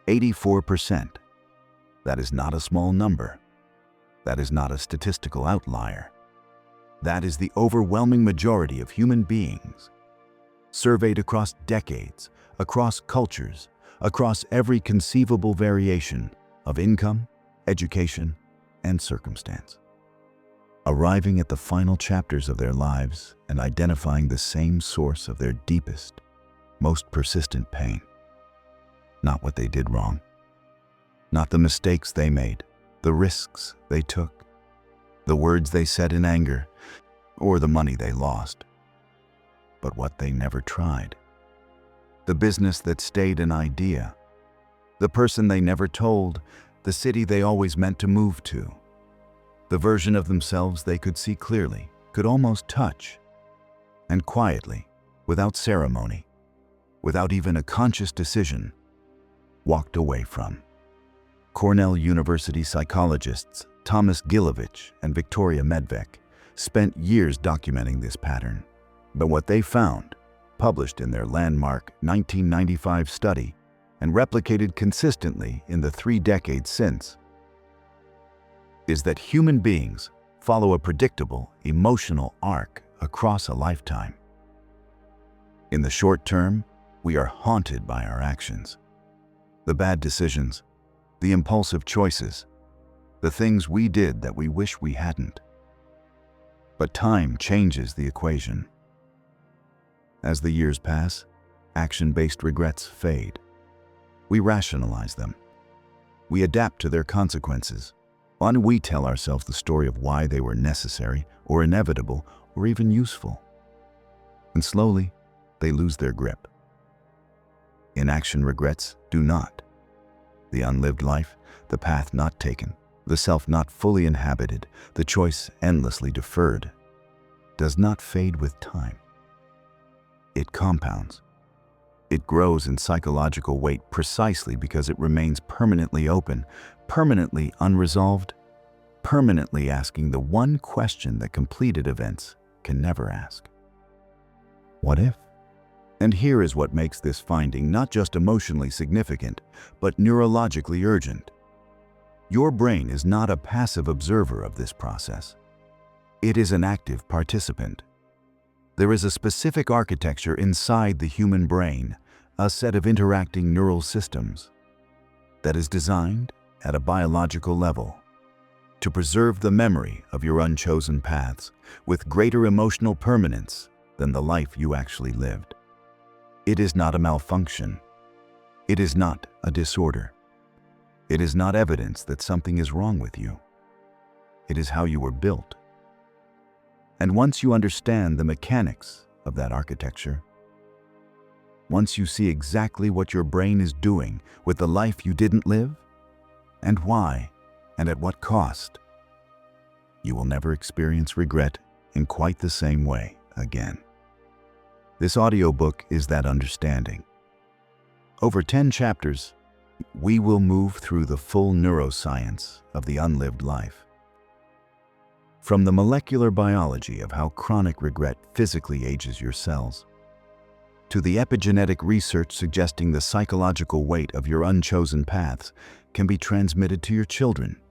84%. That is not a small number. That is not a statistical outlier. That is the overwhelming majority of human beings, surveyed across decades, across cultures, across every conceivable variation of income, education, and circumstance, arriving at the final chapters of their lives and identifying the same source of their deepest, most persistent pain. Not what they did wrong, not the mistakes they made, the risks they took, the words they said in anger, or the money they lost, but what they never tried. The business that stayed an idea, the person they never told, the city they always meant to move to, the version of themselves they could see clearly, could almost touch, and quietly, without ceremony, without even a conscious decision, walked away from. Cornell University psychologists Thomas Gilovich and Victoria Medvec spent years documenting this pattern, but what they found, published in their landmark 1995 study and replicated consistently in the 3 decades since, is that human beings follow a predictable emotional arc across a lifetime. In the short term, we are haunted by our actions, the bad decisions, the impulsive choices, the things we did that we wish we hadn't. But time changes the equation. As the years pass, action-based regrets fade. We rationalize them. We adapt to their consequences. And we tell ourselves the story of why they were necessary or inevitable or even useful. And slowly, they lose their grip. Inaction regrets do not. The unlived life, the path not taken, the self not fully inhabited, the choice endlessly deferred, does not fade with time. It compounds. It grows in psychological weight precisely because it remains permanently open, permanently unresolved, permanently asking the one question that completed events can never ask. What if? And here is what makes this finding not just emotionally significant, but neurologically urgent. Your brain is not a passive observer of this process. It is an active participant. There is a specific architecture inside the human brain, a set of interacting neural systems, that is designed at a biological level to preserve the memory of your unchosen paths with greater emotional permanence than the life you actually lived. It is not a malfunction. It is not a disorder. It is not evidence that something is wrong with you. It is how you were built. And once you understand the mechanics of that architecture, once you see exactly what your brain is doing with the life you didn't live, and why, and at what cost, you will never experience regret in quite the same way again. This audiobook is that understanding. Over 10 chapters, we will move through the full neuroscience of the unlived life. From the molecular biology of how chronic regret physically ages your cells, to the epigenetic research suggesting the psychological weight of your unchosen paths can be transmitted to your children,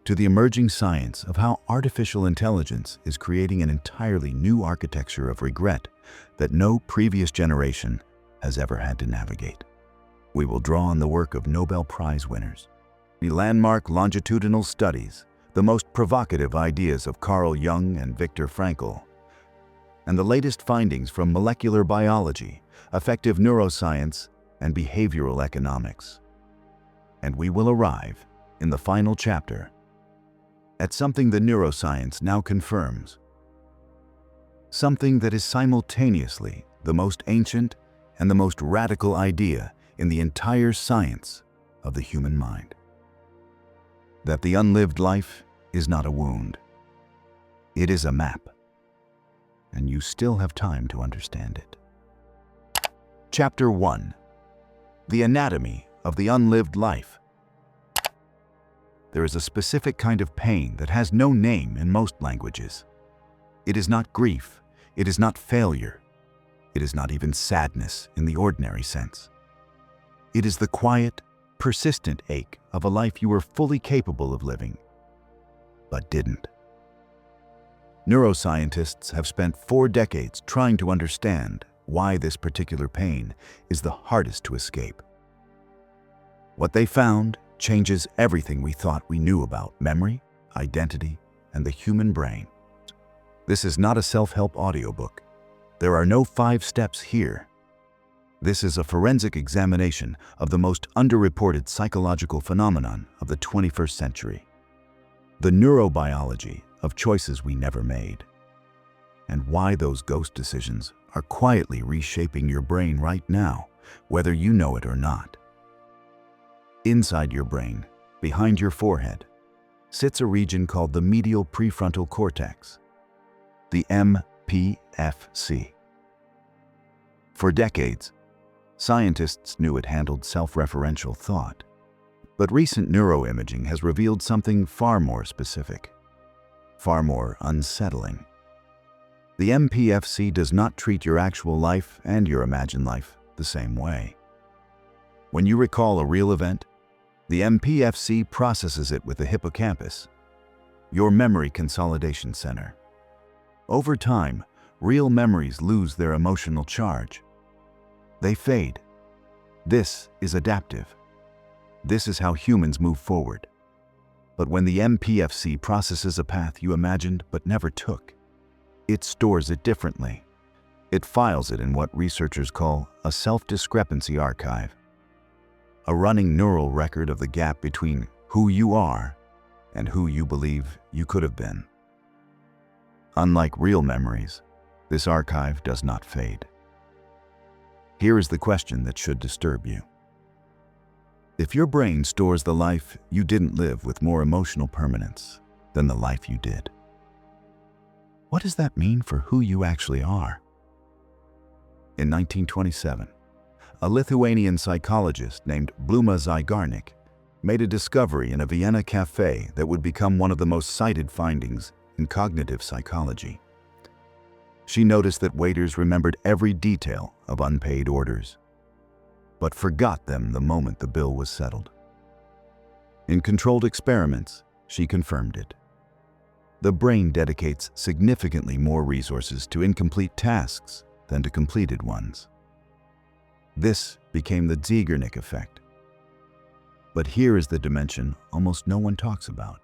to the emerging science of how artificial intelligence is creating an entirely new architecture of regret that no previous generation has ever had to navigate. We will draw on the work of Nobel Prize winners, the landmark longitudinal studies, the most provocative ideas of Carl Jung and Viktor Frankl, and the latest findings from molecular biology, affective neuroscience, and behavioral economics. And we will arrive, in the final chapter, at something the neuroscience now confirms, something that is simultaneously the most ancient and the most radical idea in the entire science of the human mind. That the unlived life is not a wound. It is a map, and you still have time to understand it. Chapter 1. The Anatomy of the Unlived Life. There is a specific kind of pain that has no name in most languages. It is not grief, it is not failure, it is not even sadness in the ordinary sense. It is the quiet, persistent ache of a life you were fully capable of living, but didn't. Neuroscientists have spent 4 decades trying to understand why this particular pain is the hardest to escape. What they found changes everything we thought we knew about memory, identity, and the human brain. This is not a self-help audiobook. There are no 5 steps here. This is a forensic examination of the most underreported psychological phenomenon of the 21st century. The neurobiology of choices we never made, and why those ghost decisions are quietly reshaping your brain right now, whether you know it or not. Inside your brain, behind your forehead, sits a region called the Medial Prefrontal Cortex, the MPFC. For decades, scientists knew it handled self-referential thought, but recent neuroimaging has revealed something far more specific, far more unsettling. The MPFC does not treat your actual life and your imagined life the same way. When you recall a real event, the MPFC processes it with the hippocampus, your memory consolidation center. Over time, real memories lose their emotional charge. They fade. This is adaptive. This is how humans move forward. But when the MPFC processes a path you imagined but never took, it stores it differently. It files it in what researchers call a self-discrepancy archive, a running neural record of the gap between who you are and who you believe you could have been. Unlike real memories, this archive does not fade. Here is the question that should disturb you. If your brain stores the life you didn't live with more emotional permanence than the life you did, what does that mean for who you actually are? In 1927, a Lithuanian psychologist named Bluma Zygarnik made a discovery in a Vienna cafe that would become one of the most cited findings in cognitive psychology. She noticed that waiters remembered every detail of unpaid orders, but forgot them the moment the bill was settled. In controlled experiments, she confirmed it. The brain dedicates significantly more resources to incomplete tasks than to completed ones. This became the Zygarnik effect. But here is the dimension almost no one talks about.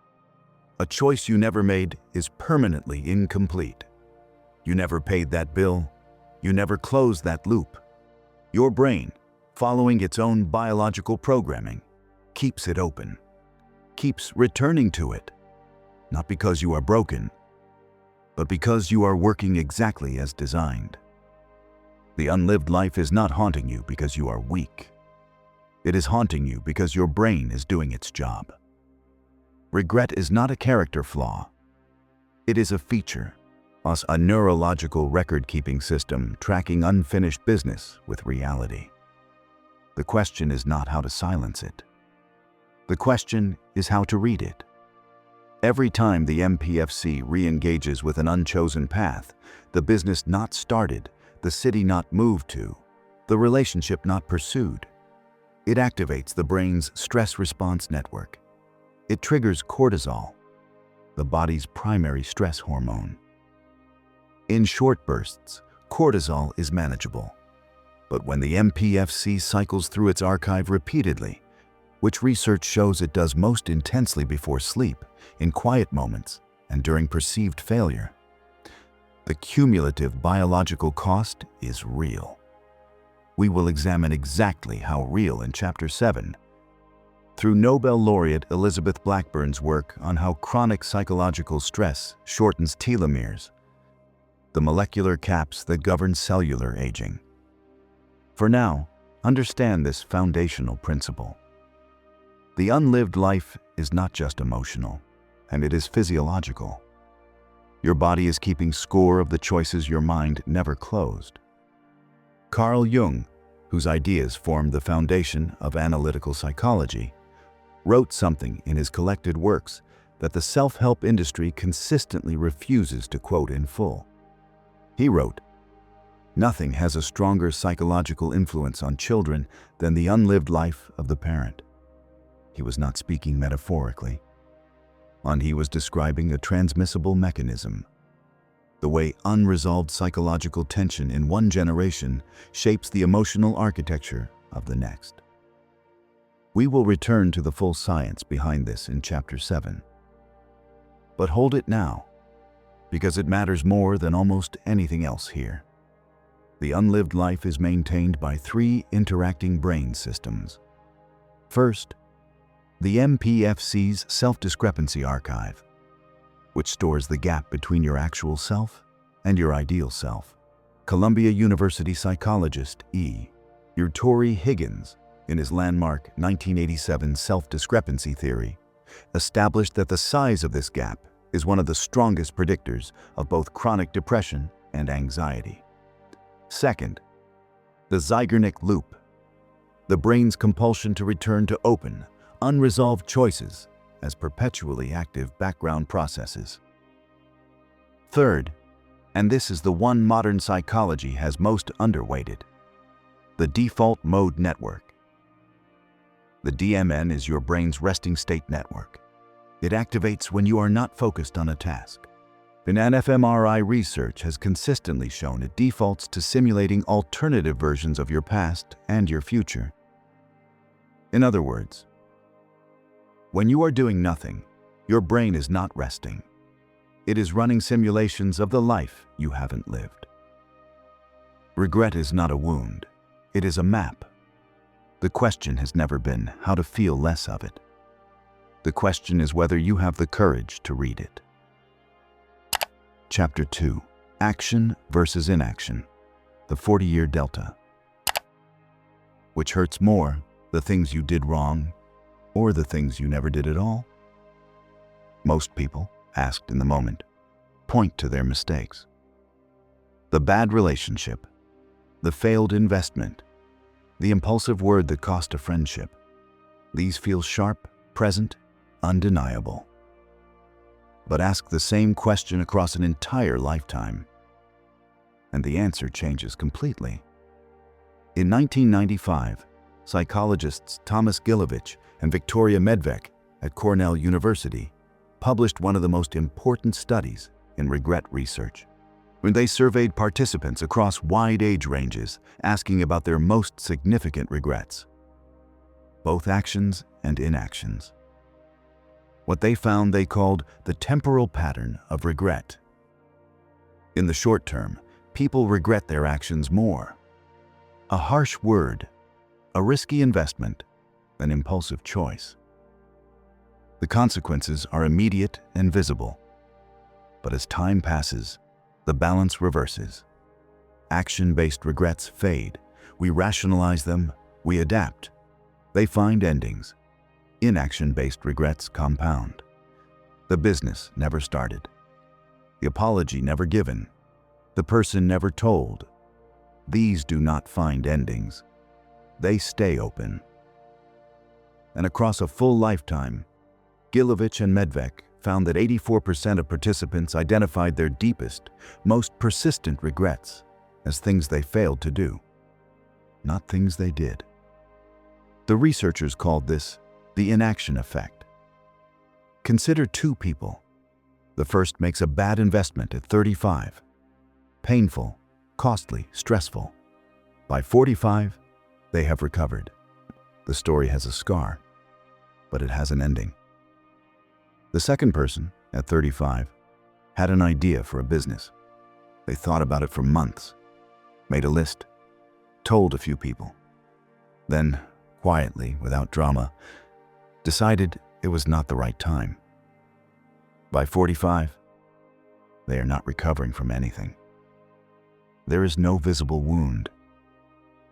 A choice you never made is permanently incomplete. You never paid that bill. You never closed that loop. Your brain, following its own biological programming, keeps it open, keeps returning to it, not because you are broken, but because you are working exactly as designed. The unlived life is not haunting you because you are weak. It is haunting you because your brain is doing its job. Regret is not a character flaw. It is a feature, a neurological record-keeping system tracking unfinished business with reality. The question is not how to silence it. The question is how to read it. Every time the MPFC re-engages with an unchosen path, the business not started, the city not moved to, the relationship not pursued, it activates the brain's stress response network. It triggers cortisol, the body's primary stress hormone. In short bursts, cortisol is manageable. But when the MPFC cycles through its archive repeatedly, which research shows it does most intensely before sleep, in quiet moments, and during perceived failure, the cumulative biological cost is real. We will examine exactly how real in Chapter 7, through Nobel laureate Elizabeth Blackburn's work on how chronic psychological stress shortens telomeres, the molecular caps that govern cellular aging. For now, understand this foundational principle. The unlived life is not just emotional, and it is physiological. Your body is keeping score of the choices your mind never closed. Carl Jung, whose ideas formed the foundation of analytical psychology, wrote something in his collected works that the self-help industry consistently refuses to quote in full. He wrote, "Nothing has a stronger psychological influence on children than the unlived life of the parent. He was not speaking metaphorically, and he was describing a transmissible mechanism, the way unresolved psychological tension in one generation shapes the emotional architecture of the next. We will return to the full science behind this in Chapter 7. But hold it now, because it matters more than almost anything else here. The unlived life is maintained by three interacting brain systems. First, the MPFC's self-discrepancy archive, which stores the gap between your actual self and your ideal self. Columbia University psychologist Torrey Higgins, in his landmark 1987 self-discrepancy theory, established that the size of this gap is one of the strongest predictors of both chronic depression and anxiety. Second, the Zeigarnik loop, the brain's compulsion to return to open, unresolved choices as perpetually active background processes. Third, and this is the one modern psychology has most underweighted, the default mode network. The DMN is your brain's resting state network. It activates when you are not focused on a task. fMRI research has consistently shown it defaults to simulating alternative versions of your past and your future. In other words, when you are doing nothing, your brain is not resting. It is running simulations of the life you haven't lived. Regret is not a wound. It is a map. The question has never been how to feel less of it. The question is whether you have the courage to read it. Chapter 2. Action versus inaction. The 40-year delta. Which hurts more, the things you did wrong or the things you never did at all? Most people, asked in the moment, point to their mistakes. The bad relationship, the failed investment, the impulsive word that cost a friendship. These feel sharp, present, undeniable. But ask the same question across an entire lifetime, and the answer changes completely. In 1995, psychologists Thomas Gilovich and Victoria Medvec at Cornell University published one of the most important studies in regret research, when they surveyed participants across wide age ranges, asking about their most significant regrets, both actions and inactions. What they found they called the temporal pattern of regret. In the short term, people regret their actions more. A harsh word, a risky investment, an impulsive choice. The consequences are immediate and visible. But as time passes, the balance reverses. Action-based regrets fade. We rationalize them, we adapt. They find endings. Inaction-based regrets compound. The business never started. The apology never given. The person never told. These do not find endings. They stay open. And across a full lifetime, Gilovich and Medvec found that 84% of participants identified their deepest, most persistent regrets as things they failed to do, not things they did. The researchers called this the inaction effect. Consider two people. The first makes a bad investment at 35. Painful, costly, stressful. By 45, they have recovered. The story has a scar, but it has an ending. The second person, at 35, had an idea for a business. They thought about it for months, made a list, told a few people. Then, quietly, without drama, decided it was not the right time. By 45, they are not recovering from anything. There is no visible wound,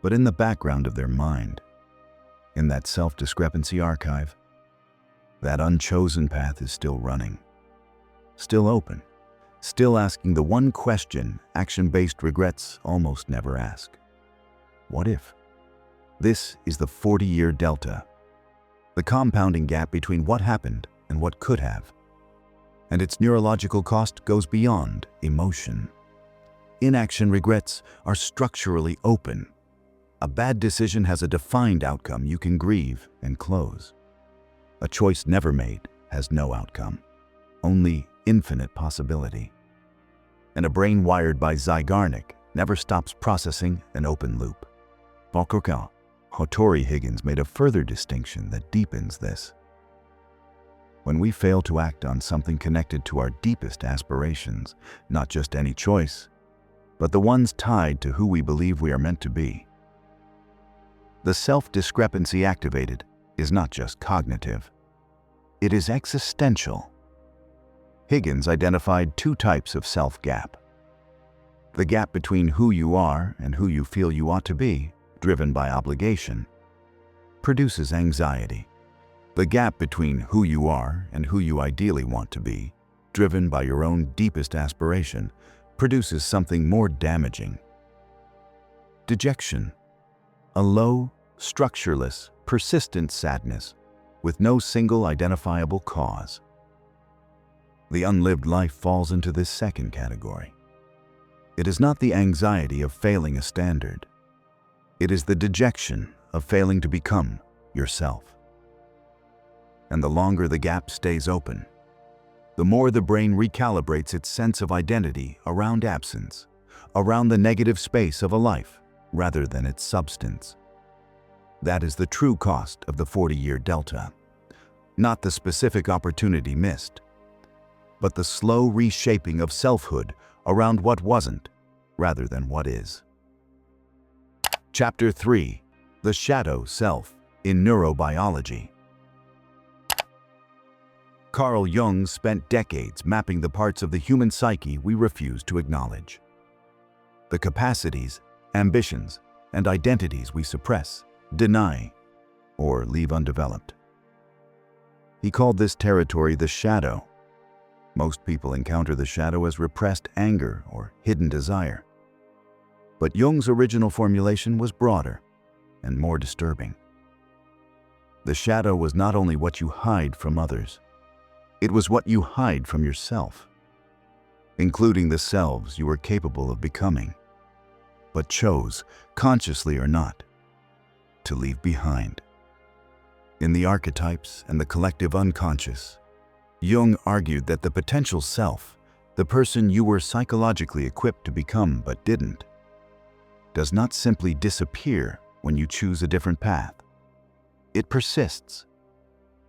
but in the background of their mind, in that self-discrepancy archive, that unchosen path is still running, still open, still asking the one question action-based regrets almost never ask. What if? This is the 40-year delta, the compounding gap between what happened and what could have. And its neurological cost goes beyond emotion. Inaction regrets are structurally open. A bad decision has a defined outcome you can grieve and close. A choice never made has no outcome, only infinite possibility. And a brain wired by Zygarnik never stops processing an open loop. Hotori Higgins made a further distinction that deepens this. When we fail to act on something connected to our deepest aspirations, not just any choice, but the ones tied to who we believe we are meant to be, the self-discrepancy activated is not just cognitive, it is existential. Higgins identified two types of self-gap. The gap between who you are and who you feel you ought to be, driven by obligation, produces anxiety. The gap between who you are and who you ideally want to be, driven by your own deepest aspiration, produces something more damaging. Dejection, a low, structureless, persistent sadness with no single identifiable cause. The unlived life falls into this second category. It is not the anxiety of failing a standard. It is the dejection of failing to become yourself. And the longer the gap stays open, the more the brain recalibrates its sense of identity around absence, around the negative space of a life, rather than its substance. That is the true cost of the 40-year delta. Not the specific opportunity missed, but the slow reshaping of selfhood around what wasn't, rather than what is. Chapter 3: The Shadow Self in Neurobiology. Carl Jung spent decades mapping the parts of the human psyche we refuse to acknowledge. The capacities, ambitions, and identities we suppress, deny, or leave undeveloped. He called this territory the shadow. Most people encounter the shadow as repressed anger or hidden desire. But Jung's original formulation was broader and more disturbing. The shadow was not only what you hide from others, it was what you hide from yourself, including the selves you were capable of becoming, but chose, consciously or not, to leave behind. In the archetypes and the collective unconscious, Jung argued that the potential self, the person you were psychologically equipped to become but didn't, does not simply disappear when you choose a different path. It persists.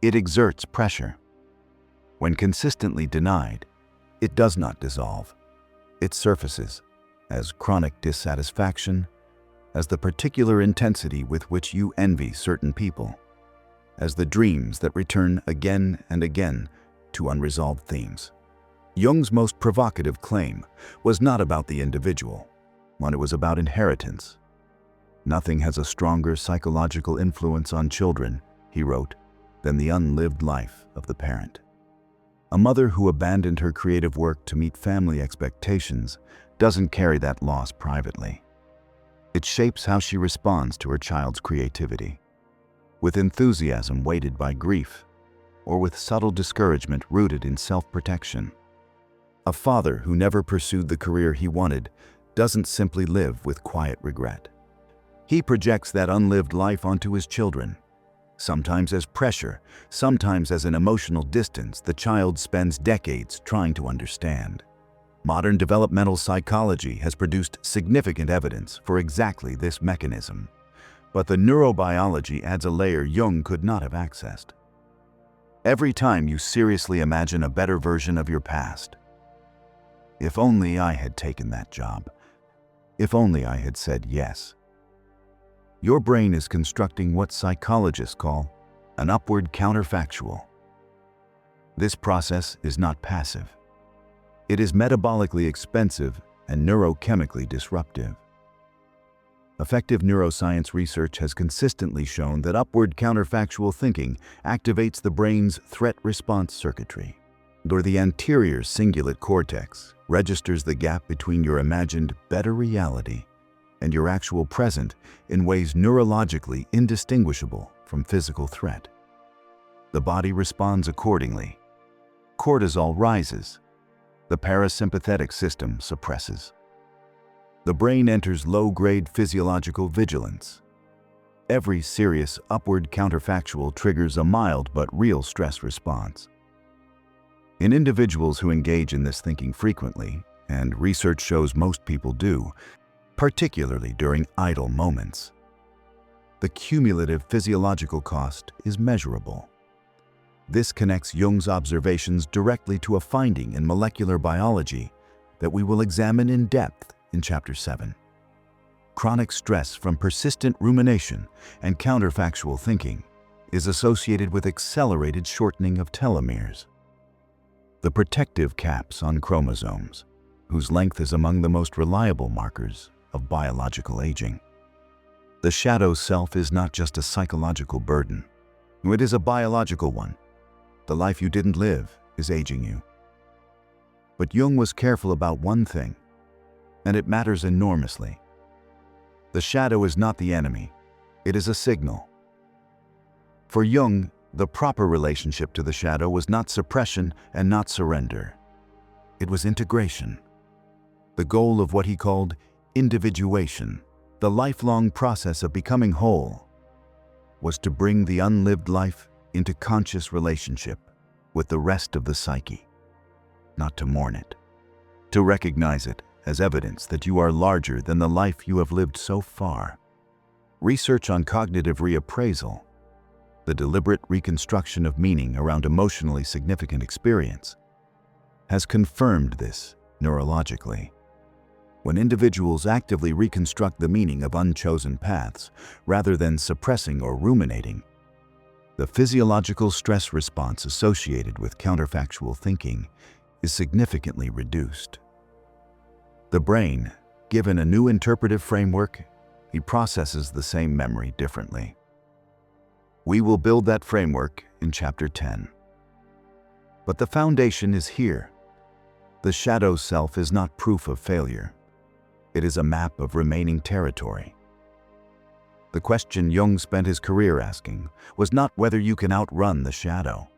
It exerts pressure. When consistently denied, it does not dissolve. It surfaces as chronic dissatisfaction, as the particular intensity with which you envy certain people, as the dreams that return again and again to unresolved themes. Jung's most provocative claim was not about the individual, when it was about inheritance. Nothing has a stronger psychological influence on children, he wrote, than the unlived life of the parent. A mother who abandoned her creative work to meet family expectations doesn't carry that loss privately. It shapes how she responds to her child's creativity, with enthusiasm weighted by grief, or with subtle discouragement rooted in self-protection. A father who never pursued the career he wanted doesn't simply live with quiet regret. He projects that unlived life onto his children, sometimes as pressure, sometimes as an emotional distance the child spends decades trying to understand. Modern developmental psychology has produced significant evidence for exactly this mechanism, but the neurobiology adds a layer Jung could not have accessed. Every time you seriously imagine a better version of your past, if only I had taken that job, if only I had said yes, your brain is constructing what psychologists call an upward counterfactual. This process is not passive. It is metabolically expensive and neurochemically disruptive. Effective neuroscience research has consistently shown that upward counterfactual thinking activates the brain's threat response circuitry, or the anterior cingulate cortex registers the gap between your imagined better reality and your actual present in ways neurologically indistinguishable from physical threat. The body responds accordingly. Cortisol rises. The parasympathetic system suppresses. The brain enters low-grade physiological vigilance. Every serious upward counterfactual triggers a mild but real stress response. In individuals who engage in this thinking frequently, and research shows most people do, particularly during idle moments, the cumulative physiological cost is measurable. This connects Jung's observations directly to a finding in molecular biology that we will examine in depth in Chapter 7. Chronic stress from persistent rumination and counterfactual thinking is associated with accelerated shortening of telomeres, the protective caps on chromosomes, whose length is among the most reliable markers of biological aging. The shadow self is not just a psychological burden. It is a biological one. The life you didn't live is aging you. But Jung was careful about one thing, and it matters enormously. The shadow is not the enemy, it is a signal. For Jung, the proper relationship to the shadow was not suppression and not surrender. It was integration. The goal of what he called individuation, the lifelong process of becoming whole, was to bring the unlived life into conscious relationship with the rest of the psyche, not to mourn it, to recognize it as evidence that you are larger than the life you have lived so far. Research on cognitive reappraisal, the deliberate reconstruction of meaning around emotionally significant experience, has confirmed this neurologically. When individuals actively reconstruct the meaning of unchosen paths, rather than suppressing or ruminating, the physiological stress response associated with counterfactual thinking is significantly reduced. The brain, given a new interpretive framework, processes the same memory differently. We will build that framework in Chapter 10. But the foundation is here. The shadow self is not proof of failure. It is a map of remaining territory. The question Jung spent his career asking was not whether you can outrun the shadow.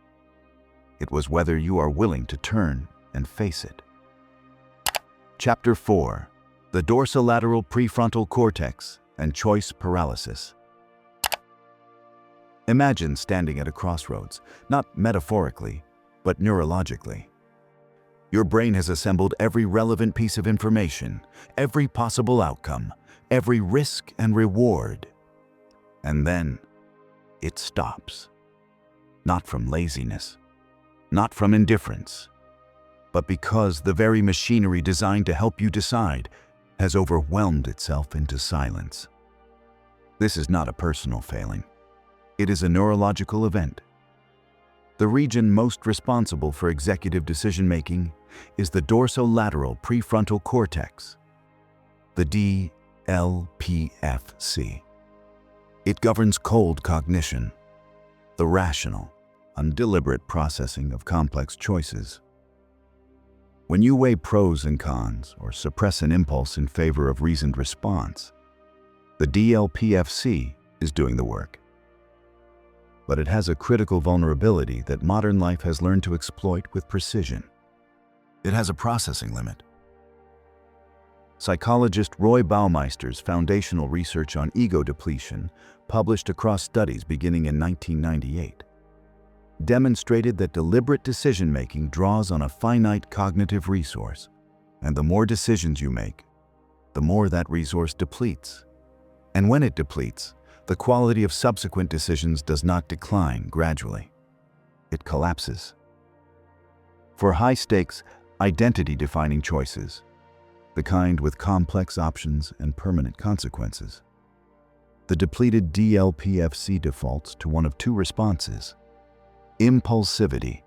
It was whether you are willing to turn and face it. Chapter 4. The dorsolateral prefrontal cortex and choice paralysis. Imagine standing at a crossroads, not metaphorically, but neurologically. Your brain has assembled every relevant piece of information, every possible outcome, every risk and reward. And then it stops. Not from laziness, not from indifference, but because the very machinery designed to help you decide has overwhelmed itself into silence. This is not a personal failing. It is a neurological event. The region most responsible for executive decision-making is the dorsolateral prefrontal cortex, the DLPFC. It governs cold cognition, the rational, undeliberate processing of complex choices. When you weigh pros and cons or suppress an impulse in favor of reasoned response, the DLPFC is doing the work. But it has a critical vulnerability that modern life has learned to exploit with precision. It has a processing limit. Psychologist Roy Baumeister's foundational research on ego depletion, published across studies beginning in 1998, demonstrated that deliberate decision-making draws on a finite cognitive resource, and the more decisions you make, the more that resource depletes. And when it depletes, the quality of subsequent decisions does not decline gradually. It collapses. For high-stakes, identity-defining choices, the kind with complex options and permanent consequences, the depleted DLPFC defaults to one of two responses: impulsivity,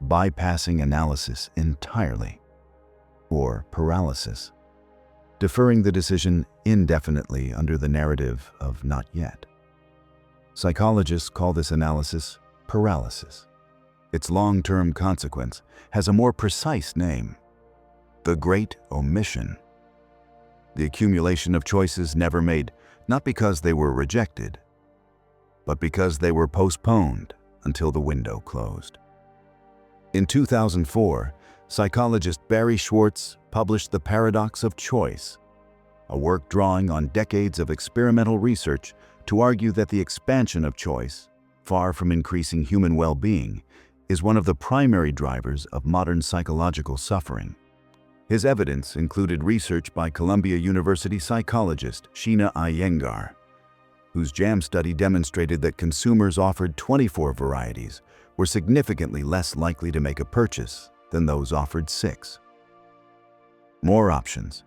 bypassing analysis entirely, or paralysis, deferring the decision indefinitely under the narrative of not yet. Psychologists call this analysis paralysis. Its long-term consequence has a more precise name: the great omission. The accumulation of choices never made, not because they were rejected, but because they were postponed until the window closed. In 2004, psychologist Barry Schwartz published The Paradox of Choice, a work drawing on decades of experimental research to argue that the expansion of choice, far from increasing human well-being, is one of the primary drivers of modern psychological suffering. His evidence included research by Columbia University psychologist Sheena Iyengar, whose JAM study demonstrated that consumers offered 24 varieties were significantly less likely to make a purchase than those offered 6. More options,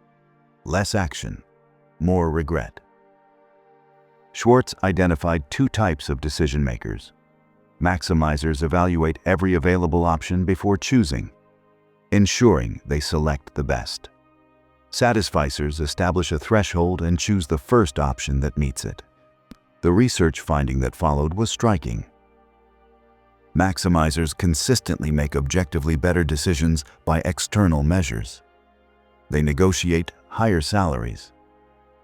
less action, more regret. Schwartz identified 2 types of decision makers. Maximizers evaluate every available option before choosing, ensuring they select the best. Satisficers establish a threshold and choose the first option that meets it. The research finding that followed was striking. Maximizers consistently make objectively better decisions by external measures. They negotiate higher salaries.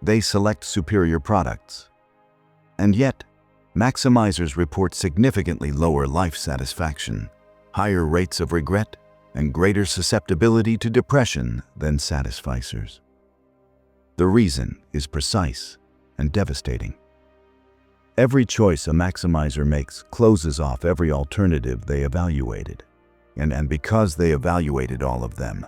They select superior products. And yet, maximizers report significantly lower life satisfaction, higher rates of regret, and greater susceptibility to depression than satisficers. The reason is precise and devastating. Every choice a maximizer makes closes off every alternative they evaluated. And because they evaluated all of them,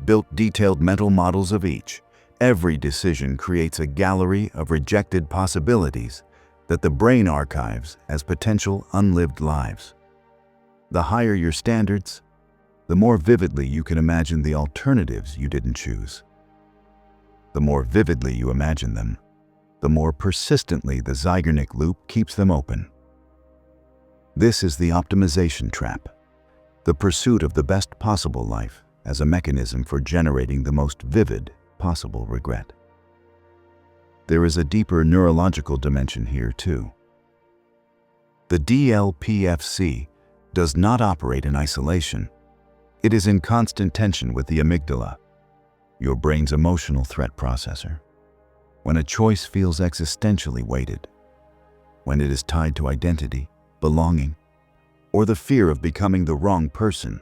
built detailed mental models of each, every decision creates a gallery of rejected possibilities that the brain archives as potential unlived lives. The higher your standards, the more vividly you can imagine the alternatives you didn't choose. The more vividly you imagine them, the more persistently the Zeigarnik loop keeps them open. This is the optimization trap, the pursuit of the best possible life as a mechanism for generating the most vivid possible regret. There is a deeper neurological dimension here too. The DLPFC does not operate in isolation. It is in constant tension with the amygdala, your brain's emotional threat processor. When a choice feels existentially weighted, when it is tied to identity, belonging, or the fear of becoming the wrong person,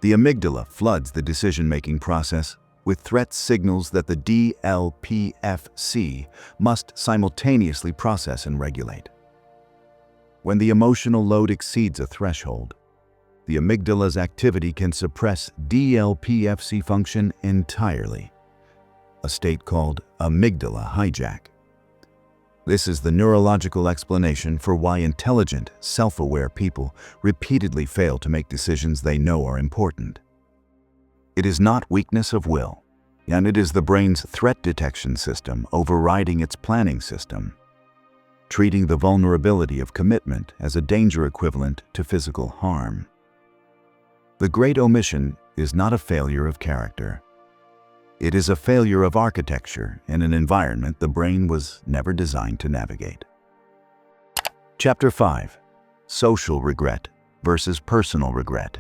the amygdala floods the decision-making process with threat signals that the DLPFC must simultaneously process and regulate. When the emotional load exceeds a threshold, the amygdala's activity can suppress DLPFC function entirely, a state called amygdala hijack. This is the neurological explanation for why intelligent, self-aware people repeatedly fail to make decisions they know are important. It is not weakness of will, and it is the brain's threat detection system overriding its planning system, treating the vulnerability of commitment as a danger equivalent to physical harm. The great omission is not a failure of character. It is a failure of architecture in an environment the brain was never designed to navigate. Chapter 5: Social regret versus personal regret.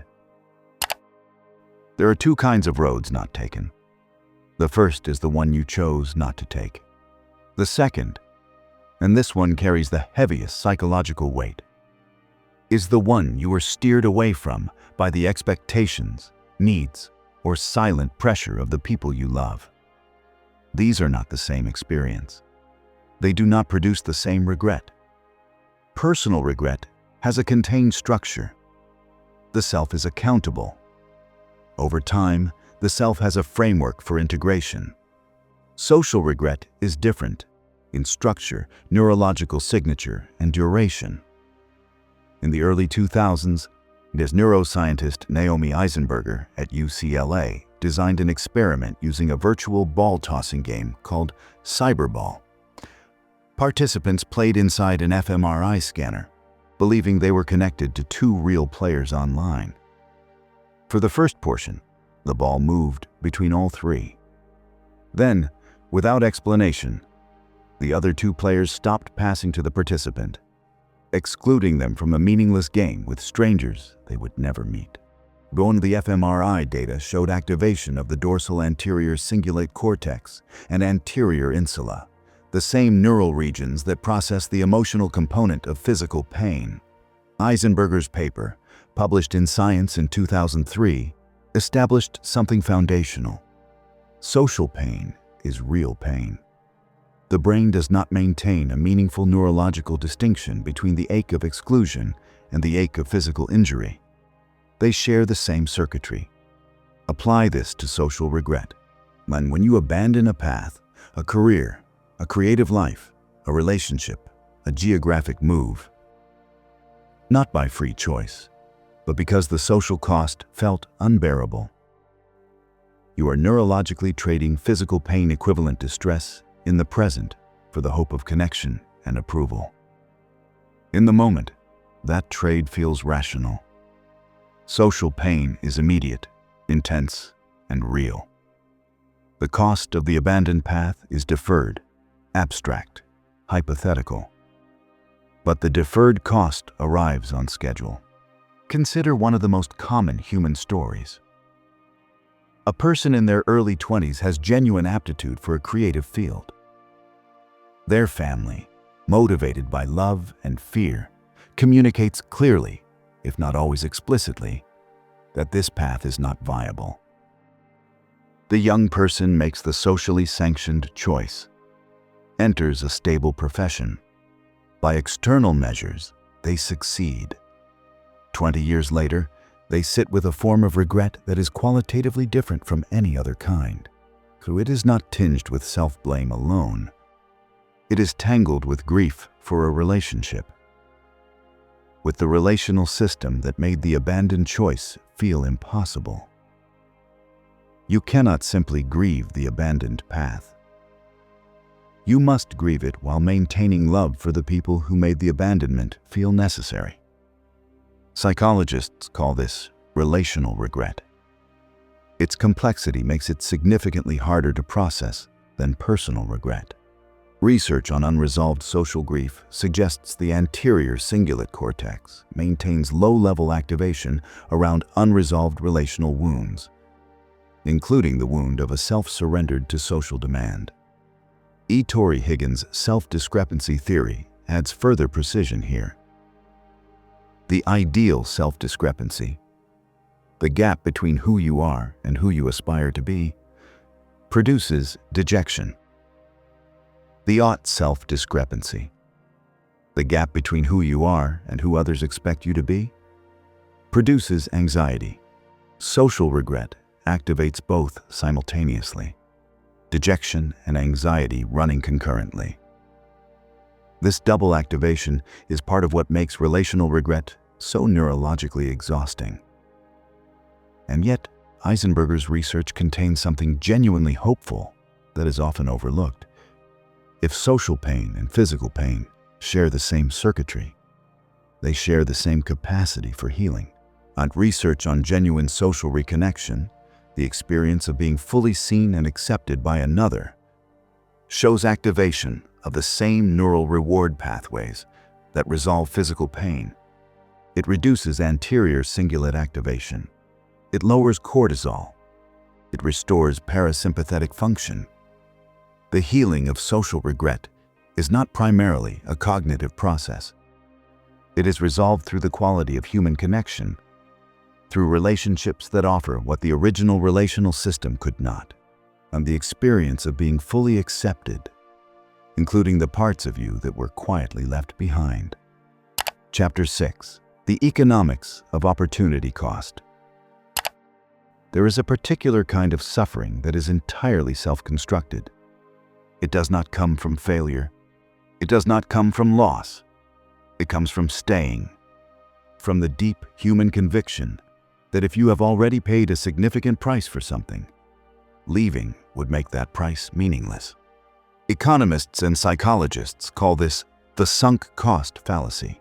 There are 2 kinds of roads not taken. The first is the one you chose not to take. The second, and this one carries the heaviest psychological weight, is the one you were steered away from by the expectations, needs, or silent pressure of the people you love. These are not the same experience. They do not produce the same regret. Personal regret has a contained structure. The self is accountable. Over time, the self has a framework for integration. Social regret is different in structure, neurological signature, and duration. In the early 2000s, neuroscientist Naomi Eisenberger at UCLA designed an experiment using a virtual ball-tossing game called Cyberball. Participants played inside an fMRI scanner, believing they were connected to 2 real players online. For the first portion, the ball moved between all 3. Then, without explanation, the other 2 players stopped passing to the participant, excluding them from a meaningless game with strangers they would never meet. The fMRI data showed activation of the dorsal anterior cingulate cortex and anterior insula, the same neural regions that process the emotional component of physical pain. Eisenberger's paper, published in Science in 2003, established something foundational. Social pain is real pain. The brain does not maintain a meaningful neurological distinction between the ache of exclusion and the ache of physical injury. They share the same circuitry. Apply this to social regret. When you abandon a path, a career, a creative life, a relationship, a geographic move, not by free choice, but because the social cost felt unbearable, you are neurologically trading physical pain equivalent distress in the present for the hope of connection and approval. In the moment, that trade feels rational. Social pain is immediate, intense, and real. The cost of the abandoned path is deferred, abstract, hypothetical. But the deferred cost arrives on schedule. Consider one of the most common human stories. A person in their early 20s has genuine aptitude for a creative field. Their family, motivated by love and fear, communicates clearly, if not always explicitly, that this path is not viable. The young person makes the socially sanctioned choice, enters a stable profession. By external measures, they succeed. 20 years later, they sit with a form of regret that is qualitatively different from any other kind. So it is not tinged with self-blame alone. It is tangled with grief for a relationship, with the relational system that made the abandoned choice feel impossible. You cannot simply grieve the abandoned path. You must grieve it while maintaining love for the people who made the abandonment feel necessary. Psychologists call this relational regret. Its complexity makes it significantly harder to process than personal regret. Research on unresolved social grief suggests the anterior cingulate cortex maintains low-level activation around unresolved relational wounds, including the wound of a self-surrendered to social demand. E. Torrey Higgins' self-discrepancy theory adds further precision here. The ideal self-discrepancy, the gap between who you are and who you aspire to be, produces dejection. The ought self-discrepancy, the gap between who you are and who others expect you to be, produces anxiety. Social regret activates both simultaneously, dejection and anxiety running concurrently. This double activation is part of what makes relational regret so neurologically exhausting. And yet, Eisenberger's research contains something genuinely hopeful that is often overlooked. If social pain and physical pain share the same circuitry, they share the same capacity for healing. And research on genuine social reconnection, the experience of being fully seen and accepted by another, shows activation of the same neural reward pathways that resolve physical pain. It reduces anterior cingulate activation. It lowers cortisol. It restores parasympathetic function. The healing of social regret is not primarily a cognitive process. It is resolved through the quality of human connection, through relationships that offer what the original relational system could not, and the experience of being fully accepted, including the parts of you that were quietly left behind. Chapter 6. The Economics of Opportunity Cost. There is a particular kind of suffering that is entirely self-constructed. It does not come from failure. It does not come from loss. It comes from staying, from the deep human conviction that if you have already paid a significant price for something, leaving would make that price meaningless. Economists and psychologists call this the sunk cost fallacy.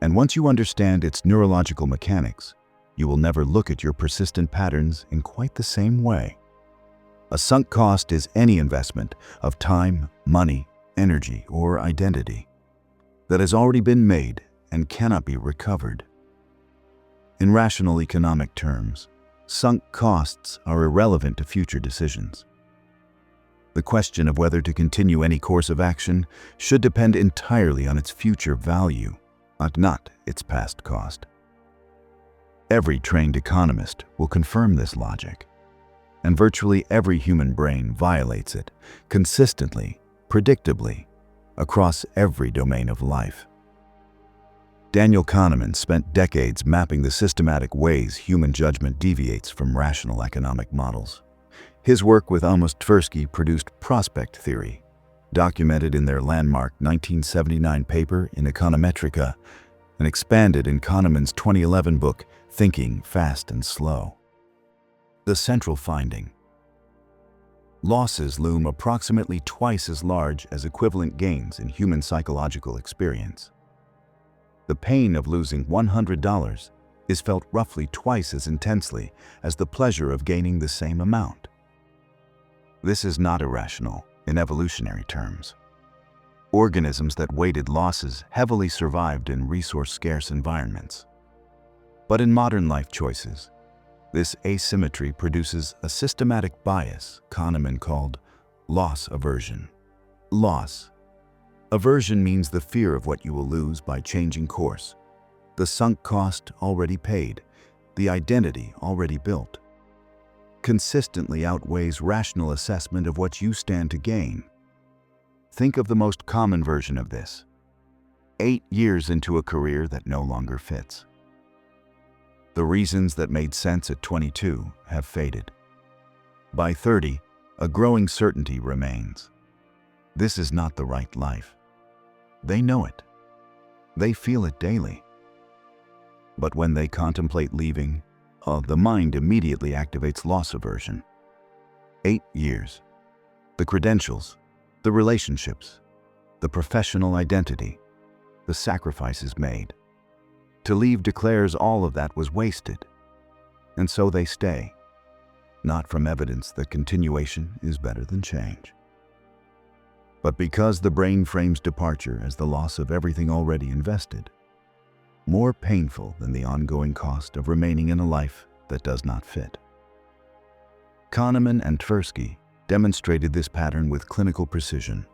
And once you understand its neurological mechanics, you will never look at your persistent patterns in quite the same way. A sunk cost is any investment of time, money, energy, or identity that has already been made and cannot be recovered. In rational economic terms, sunk costs are irrelevant to future decisions. The question of whether to continue any course of action should depend entirely on its future value, not its past cost. Every trained economist will confirm this logic. and virtually every human brain violates it, consistently, predictably, across every domain of life. Daniel Kahneman spent decades mapping the systematic ways human judgment deviates from rational economic models. His work with Amos Tversky produced prospect theory, documented in their landmark 1979 paper in Econometrica, and expanded in Kahneman's 2011 book, Thinking Fast and Slow. The central finding: losses loom approximately twice as large as equivalent gains in human psychological experience. The pain of losing $100 is felt roughly twice as intensely as the pleasure of gaining the same amount. This is not irrational in evolutionary terms. Organisms that weighted losses heavily survived in resource-scarce environments. But in modern life choices, this asymmetry produces a systematic bias Kahneman called loss aversion. Loss aversion means the fear of what you will lose by changing course, the sunk cost already paid, the identity already built. Consistently outweighs rational assessment of what you stand to gain. Think of the most common version of this: 8 years into a career that no longer fits. The reasons that made sense at 22 have faded. By 30, a growing certainty remains. This is not the right life. They know it. They feel it daily. But when they contemplate leaving, the mind immediately activates loss aversion. 8 years. The credentials, the relationships, the professional identity, the sacrifices made. To leave declares all of that was wasted. And so they stay, not from evidence that continuation is better than change, but because the brain frames departure as the loss of everything already invested, more painful than the ongoing cost of remaining in a life that does not fit. Kahneman and Tversky demonstrated this pattern with clinical precision.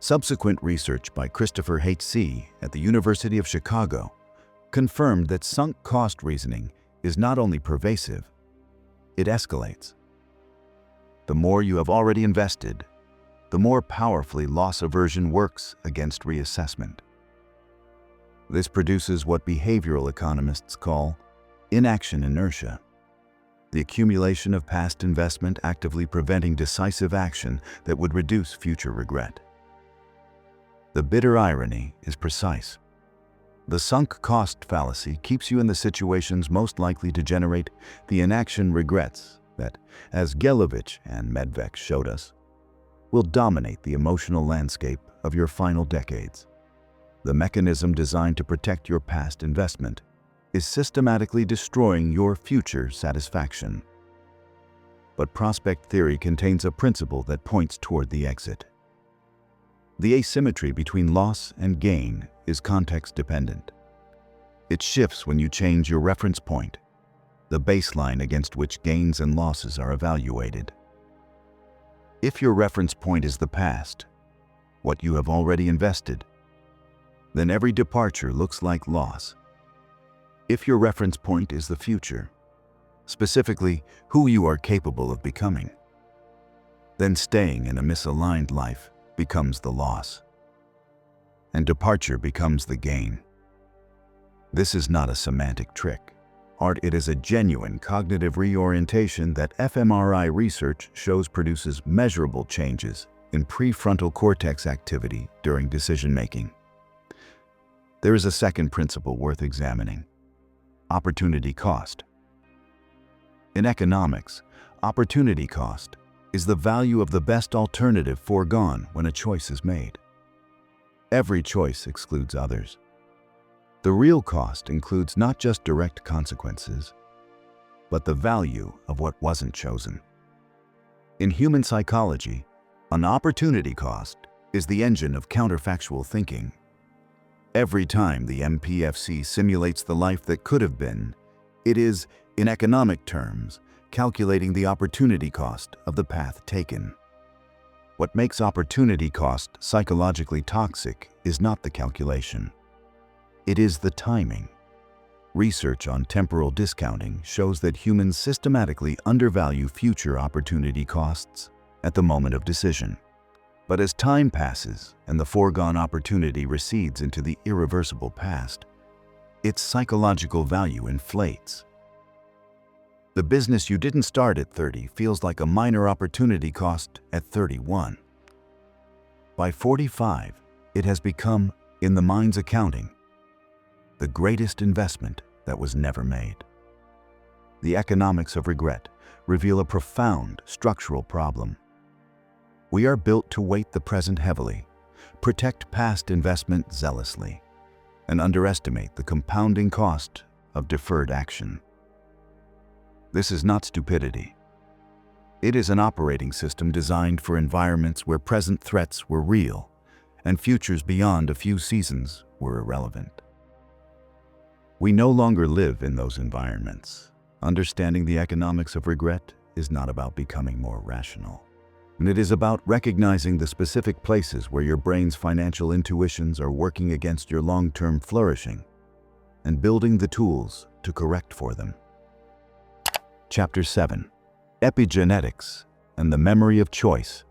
Subsequent research by Christopher H.C. at the University of Chicago confirmed that sunk cost reasoning is not only pervasive, it escalates. The more you have already invested, the more powerfully loss aversion works against reassessment. This produces what behavioral economists call inaction inertia, the accumulation of past investment actively preventing decisive action that would reduce future regret. The bitter irony is precise. The sunk cost fallacy keeps you in the situations most likely to generate the inaction regrets that, as Gelovich and Medveck showed us, will dominate the emotional landscape of your final decades. The mechanism designed to protect your past investment is systematically destroying your future satisfaction. But prospect theory contains a principle that points toward the exit. The asymmetry between loss and gain is context-dependent. It shifts when you change your reference point, the baseline against which gains and losses are evaluated. If your reference point is the past, what you have already invested, then every departure looks like loss. If your reference point is the future, specifically who you are capable of becoming, then staying in a misaligned life becomes the loss, and departure becomes the gain. This is not a semantic trick. It is a genuine cognitive reorientation that fMRI research shows produces measurable changes in prefrontal cortex activity during decision-making. There is a second principle worth examining: opportunity cost. In economics, opportunity cost is the value of the best alternative foregone when a choice is made. Every choice excludes others. The real cost includes not just direct consequences, but the value of what wasn't chosen. In human psychology, an opportunity cost is the engine of counterfactual thinking. Every time the MPFC simulates the life that could have been, it is, in economic terms, calculating the opportunity cost of the path taken. What makes opportunity cost psychologically toxic is not the calculation. It is the timing. Research on temporal discounting shows that humans systematically undervalue future opportunity costs at the moment of decision. But as time passes and the foregone opportunity recedes into the irreversible past, its psychological value inflates. The business you didn't start at 30 feels like a minor opportunity cost at 31. By 45, it has become, in the mind's accounting, the greatest investment that was never made. The economics of regret reveal a profound structural problem. We are built to weight the present heavily, protect past investment zealously, and underestimate the compounding cost of deferred action. This is not stupidity. It is an operating system designed for environments where present threats were real and futures beyond a few seasons were irrelevant. We no longer live in those environments. Understanding the economics of regret is not about becoming more rational. And it is about recognizing the specific places where your brain's financial intuitions are working against your long-term flourishing and building the tools to correct for them. Chapter 7: Epigenetics and the Memory of Choice.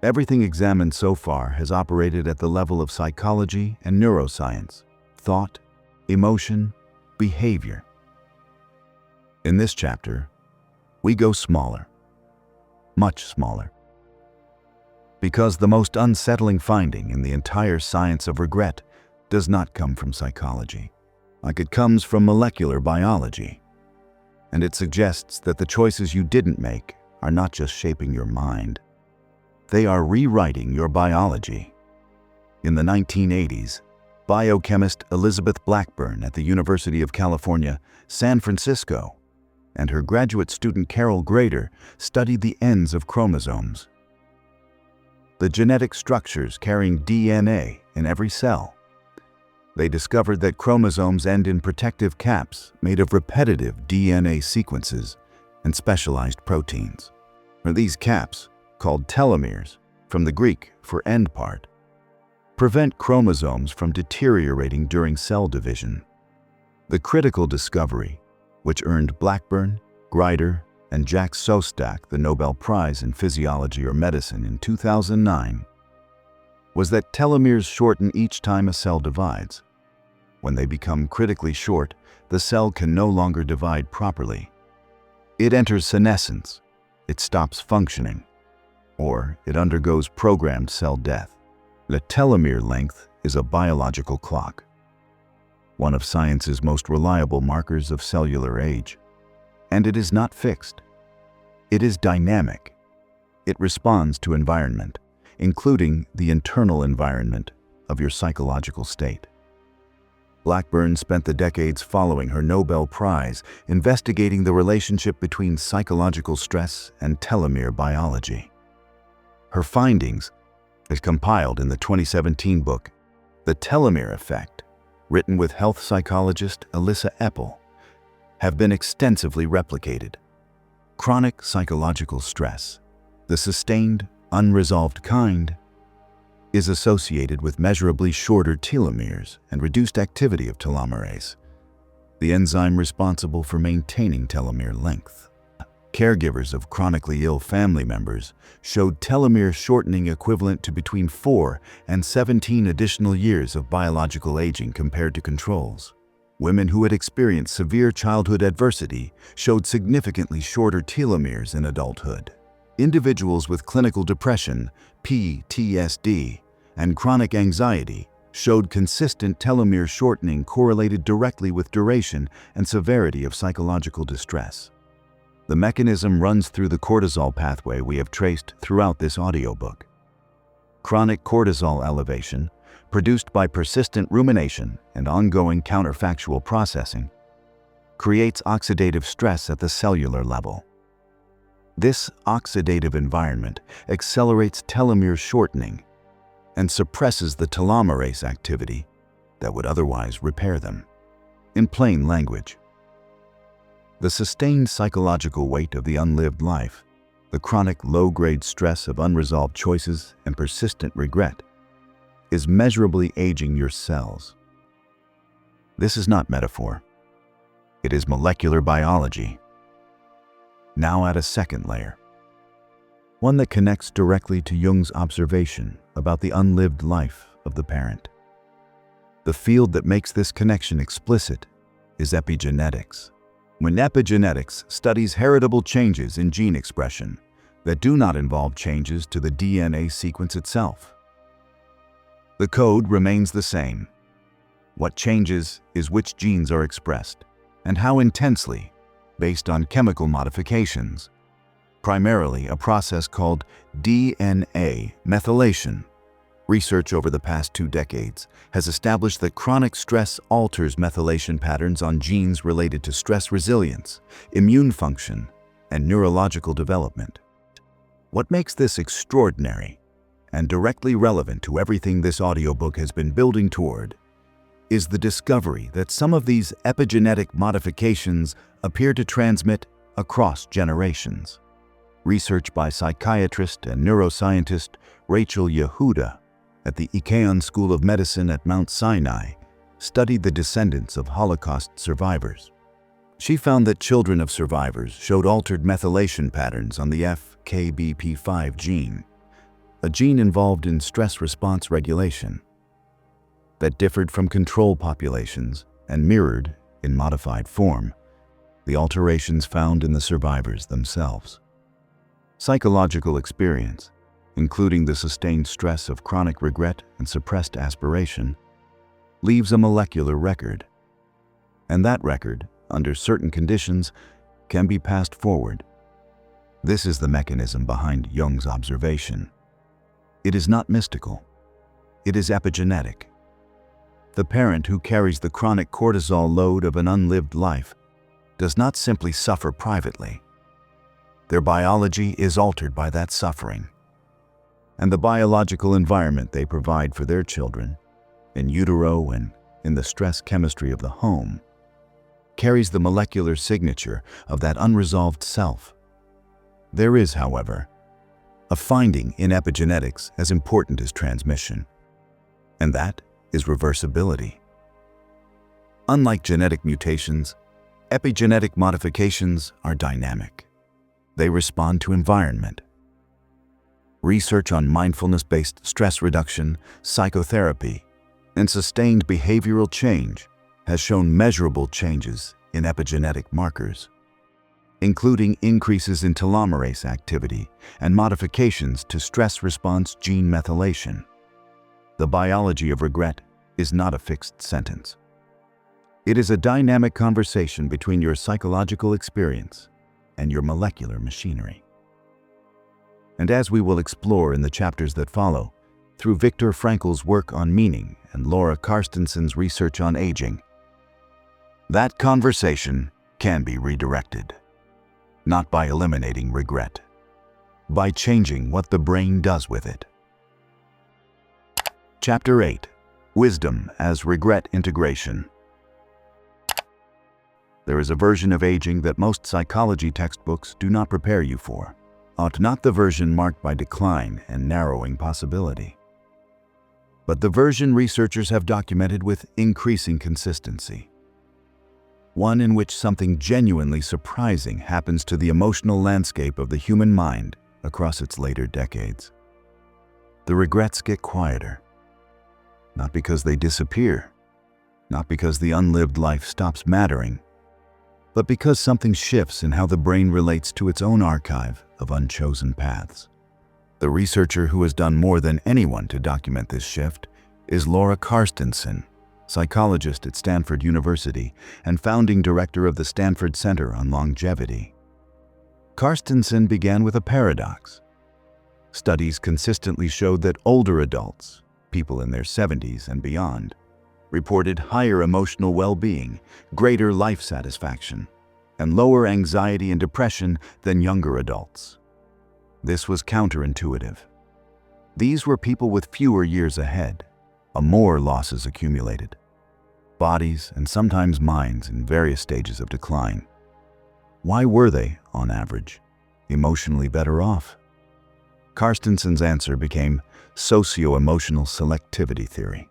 Everything examined so far has operated at the level of psychology and neuroscience, thought, emotion, behavior. In this chapter, we go smaller, much smaller. Because the most unsettling finding in the entire science of regret does not come from psychology. Like it comes from molecular biology. And it suggests that the choices you didn't make are not just shaping your mind. They are rewriting your biology. In the 1980s, biochemist Elizabeth Blackburn at the University of California, San Francisco, and her graduate student Carol Grader studied the ends of chromosomes, the genetic structures carrying DNA in every cell. They discovered that chromosomes end in protective caps made of repetitive DNA sequences and specialized proteins. These caps, called telomeres, from the Greek for end part, prevent chromosomes from deteriorating during cell division. The critical discovery, which earned Blackburn, Grider, and Jack Szostak the Nobel Prize in Physiology or Medicine in 2009, was that telomeres shorten each time a cell divides. When they become critically short, the cell can no longer divide properly. It enters senescence, it stops functioning, or it undergoes programmed cell death. The telomere length is a biological clock, one of science's most reliable markers of cellular age. And it is not fixed. It is dynamic. It responds to environment, including the internal environment of your psychological state. Blackburn spent the decades following her Nobel Prize investigating the relationship between psychological stress and telomere biology. Her findings, as compiled in the 2017 book, The Telomere Effect, written with health psychologist Elissa Epel, have been extensively replicated. Chronic psychological stress, the sustained, unresolved kind, is associated with measurably shorter telomeres and reduced activity of telomerase, the enzyme responsible for maintaining telomere length. Caregivers of chronically ill family members showed telomere shortening equivalent to between 4 and 17 additional years of biological aging compared to controls. Women who had experienced severe childhood adversity showed significantly shorter telomeres in adulthood. Individuals with clinical depression, PTSD, and chronic anxiety showed consistent telomere shortening correlated directly with duration and severity of psychological distress. The mechanism runs through the cortisol pathway we have traced throughout this audiobook. Chronic cortisol elevation, produced by persistent rumination and ongoing counterfactual processing, creates oxidative stress at the cellular level. This oxidative environment accelerates telomere shortening and suppresses the telomerase activity that would otherwise repair them. In plain language, the sustained psychological weight of the unlived life, the chronic low-grade stress of unresolved choices and persistent regret, is measurably aging your cells. This is not metaphor. It is molecular biology. Now add a second layer, one that connects directly to Jung's observation about the unlived life of the parent. The field that makes this connection explicit is epigenetics. When epigenetics studies heritable changes in gene expression that do not involve changes to the DNA sequence itself. The code remains the same. What changes is which genes are expressed and how intensely, based on chemical modifications, primarily a process called DNA methylation. Research over the past 2 decades has established that chronic stress alters methylation patterns on genes related to stress resilience, immune function, and neurological development. What makes this extraordinary and directly relevant to everything this audiobook has been building toward is the discovery that some of these epigenetic modifications appear to transmit across generations. Research by psychiatrist and neuroscientist Rachel Yehuda at the Icahn School of Medicine at Mount Sinai studied the descendants of Holocaust survivors. She found that children of survivors showed altered methylation patterns on the FKBP5 gene, a gene involved in stress response regulation, that differed from control populations and mirrored, in modified form, the alterations found in the survivors themselves. Psychological experience, including the sustained stress of chronic regret and suppressed aspiration, leaves a molecular record, and that record, under certain conditions, can be passed forward. This is the mechanism behind Jung's observation. It is not mystical. It is epigenetic. The parent who carries the chronic cortisol load of an unlived life does not simply suffer privately. Their biology is altered by that suffering, and the biological environment they provide for their children, in utero and in the stress chemistry of the home, carries the molecular signature of that unresolved self. There is, however, a finding in epigenetics as important as transmission, and that is reversibility. Unlike genetic mutations, epigenetic modifications are dynamic. They respond to environment. Research on mindfulness-based stress reduction, psychotherapy, and sustained behavioral change has shown measurable changes in epigenetic markers, including increases in telomerase activity and modifications to stress response gene methylation. The biology of regret is not a fixed sentence. It is a dynamic conversation between your psychological experience and your molecular machinery. And as we will explore in the chapters that follow, through Viktor Frankl's work on meaning and Laura Carstenson's research on aging, that conversation can be redirected, not by eliminating regret, by changing what the brain does with it. Chapter 8: Wisdom as Regret Integration. There is a version of aging that most psychology textbooks do not prepare you for, not the version marked by decline and narrowing possibility, but the version researchers have documented with increasing consistency. One in which something genuinely surprising happens to the emotional landscape of the human mind across its later decades. The regrets get quieter, not because they disappear, not because the unlived life stops mattering, but because something shifts in how the brain relates to its own archive of unchosen paths. The researcher who has done more than anyone to document this shift is Laura Carstensen, psychologist at Stanford University and founding director of the Stanford Center on Longevity. Carstensen began with a paradox. Studies consistently showed that older adults, people in their 70s and beyond, reported higher emotional well-being, greater life satisfaction, and lower anxiety and depression than younger adults. This was counterintuitive. These were people with fewer years ahead, more losses accumulated, bodies and sometimes minds in various stages of decline. Why were they, on average, emotionally better off? Carstensen's answer became socio-emotional selectivity theory.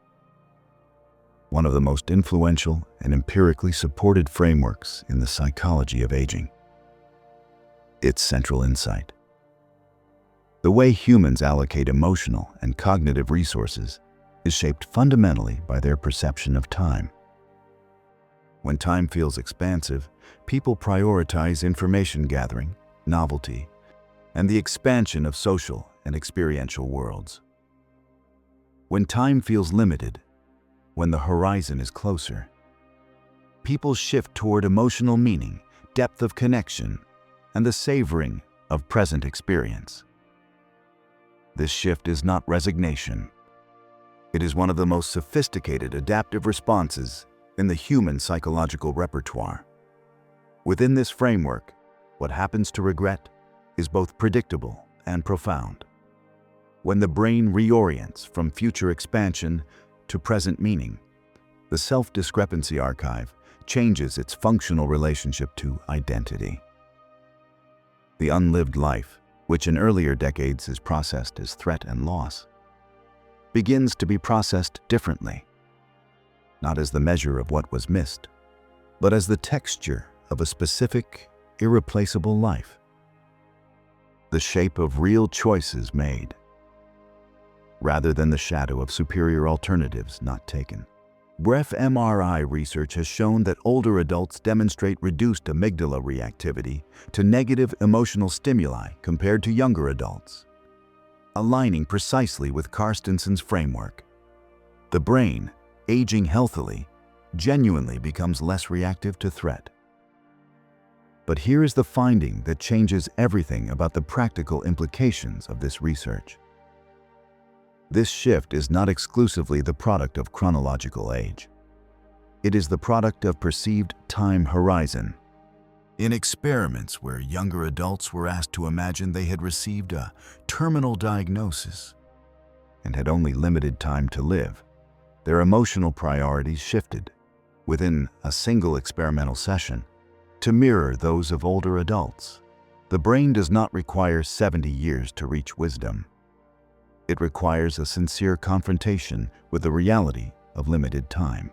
one of the most influential and empirically supported frameworks in the psychology of aging. Its central insight: the way humans allocate emotional and cognitive resources is shaped fundamentally by their perception of time. When time feels expansive, people prioritize information gathering, novelty, and the expansion of social and experiential worlds. When time feels limited, when the horizon is closer, people shift toward emotional meaning, depth of connection, and the savoring of present experience. This shift is not resignation. It is one of the most sophisticated adaptive responses in the human psychological repertoire. Within this framework, what happens to regret is both predictable and profound. When the brain reorients from future expansion to present meaning, the self-discrepancy archive changes its functional relationship to identity. The unlived life, which in earlier decades is processed as threat and loss, begins to be processed differently, not as the measure of what was missed, but as the texture of a specific, irreplaceable life, the shape of real choices made, rather than the shadow of superior alternatives not taken. fMRI research has shown that older adults demonstrate reduced amygdala reactivity to negative emotional stimuli compared to younger adults, aligning precisely with Carstenson's framework. The brain, aging healthily, genuinely becomes less reactive to threat. But here is the finding that changes everything about the practical implications of this research. This shift is not exclusively the product of chronological age. It is the product of perceived time horizon. In experiments where younger adults were asked to imagine they had received a terminal diagnosis and had only limited time to live, their emotional priorities shifted within a single experimental session to mirror those of older adults. The brain does not require 70 years to reach wisdom. It requires a sincere confrontation with the reality of limited time.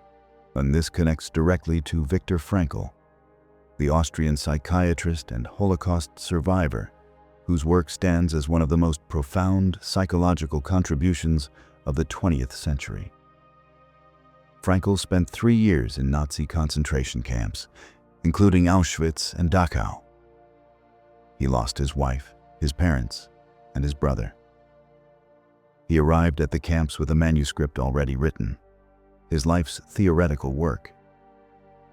And this connects directly to Viktor Frankl, the Austrian psychiatrist and Holocaust survivor, whose work stands as one of the most profound psychological contributions of the 20th century. Frankl spent 3 years in Nazi concentration camps, including Auschwitz and Dachau. He lost his wife, his parents, and his brother. He arrived at the camps with a manuscript already written, his life's theoretical work,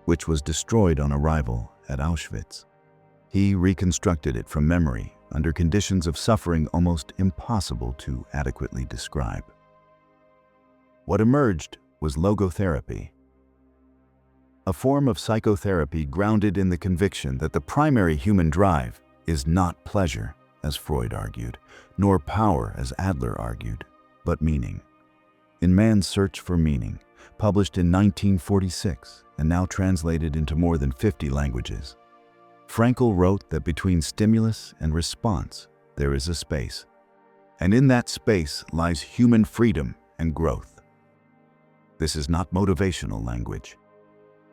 which was destroyed on arrival at Auschwitz. He reconstructed it from memory under conditions of suffering almost impossible to adequately describe. What emerged was logotherapy, a form of psychotherapy grounded in the conviction that the primary human drive is not pleasure, as Freud argued, nor power, as Adler argued, but meaning. In Man's Search for Meaning, published in 1946 and now translated into more than 50 languages, Frankl wrote that between stimulus and response there is a space, and in that space lies human freedom and growth. This is not motivational language.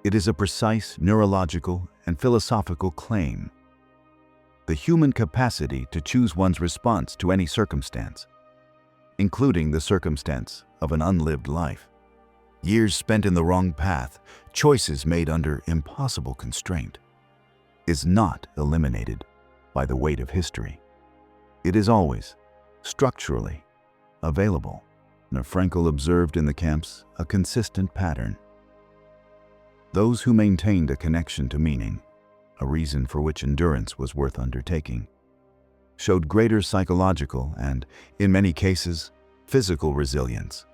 It is a precise neurological and philosophical claim. The human capacity to choose one's response to any circumstance, including the circumstance of an unlived life. Years spent in the wrong path, choices made under impossible constraint, is not eliminated by the weight of history. It is always, structurally, available. Frankl observed in the camps a consistent pattern. Those who maintained a connection to meaning, a reason for which endurance was worth undertaking, showed greater psychological and, in many cases, physical resilience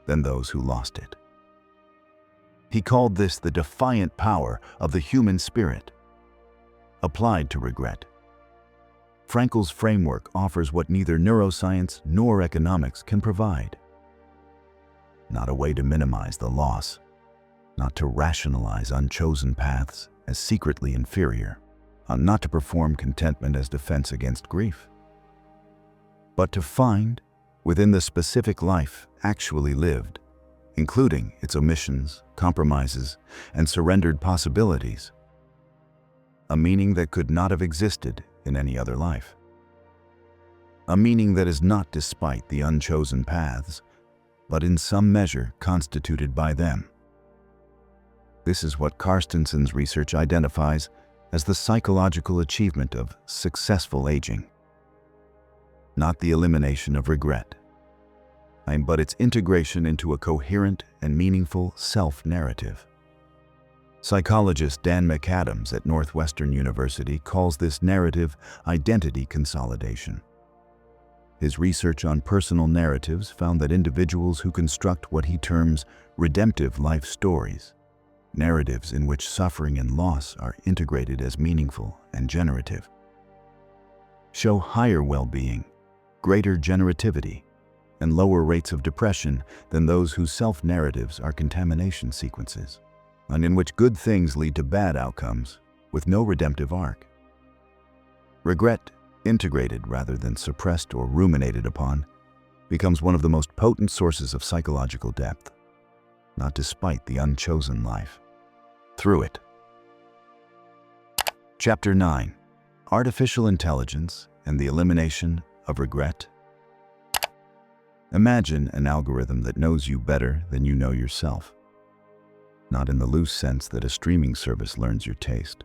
than those who lost it. He called this the defiant power of the human spirit. Applied to regret, Frankl's framework offers what neither neuroscience nor economics can provide. Not a way to minimize the loss, not to rationalize unchosen paths as secretly inferior, not to perform contentment as defense against grief, but to find, within the specific life actually lived, including its omissions, compromises, and surrendered possibilities. A meaning that could not have existed in any other life. A meaning that is not despite the unchosen paths, but in some measure constituted by them. This is what Carstenson's research identifies as the psychological achievement of successful aging. Not the elimination of regret, but its integration into a coherent and meaningful self-narrative. Psychologist Dan McAdams at Northwestern University calls this narrative identity consolidation. His research on personal narratives found that individuals who construct what he terms redemptive life stories, narratives in which suffering and loss are integrated as meaningful and generative, show higher well-being, greater generativity, and lower rates of depression than those whose self-narratives are contamination sequences, and in which good things lead to bad outcomes with no redemptive arc. Regret, integrated rather than suppressed or ruminated upon, becomes one of the most potent sources of psychological depth, not despite the unchosen life, through it. Chapter 9. Artificial Intelligence and the Elimination of Regret. Imagine an algorithm that knows you better than you know yourself, not in the loose sense that a streaming service learns your taste,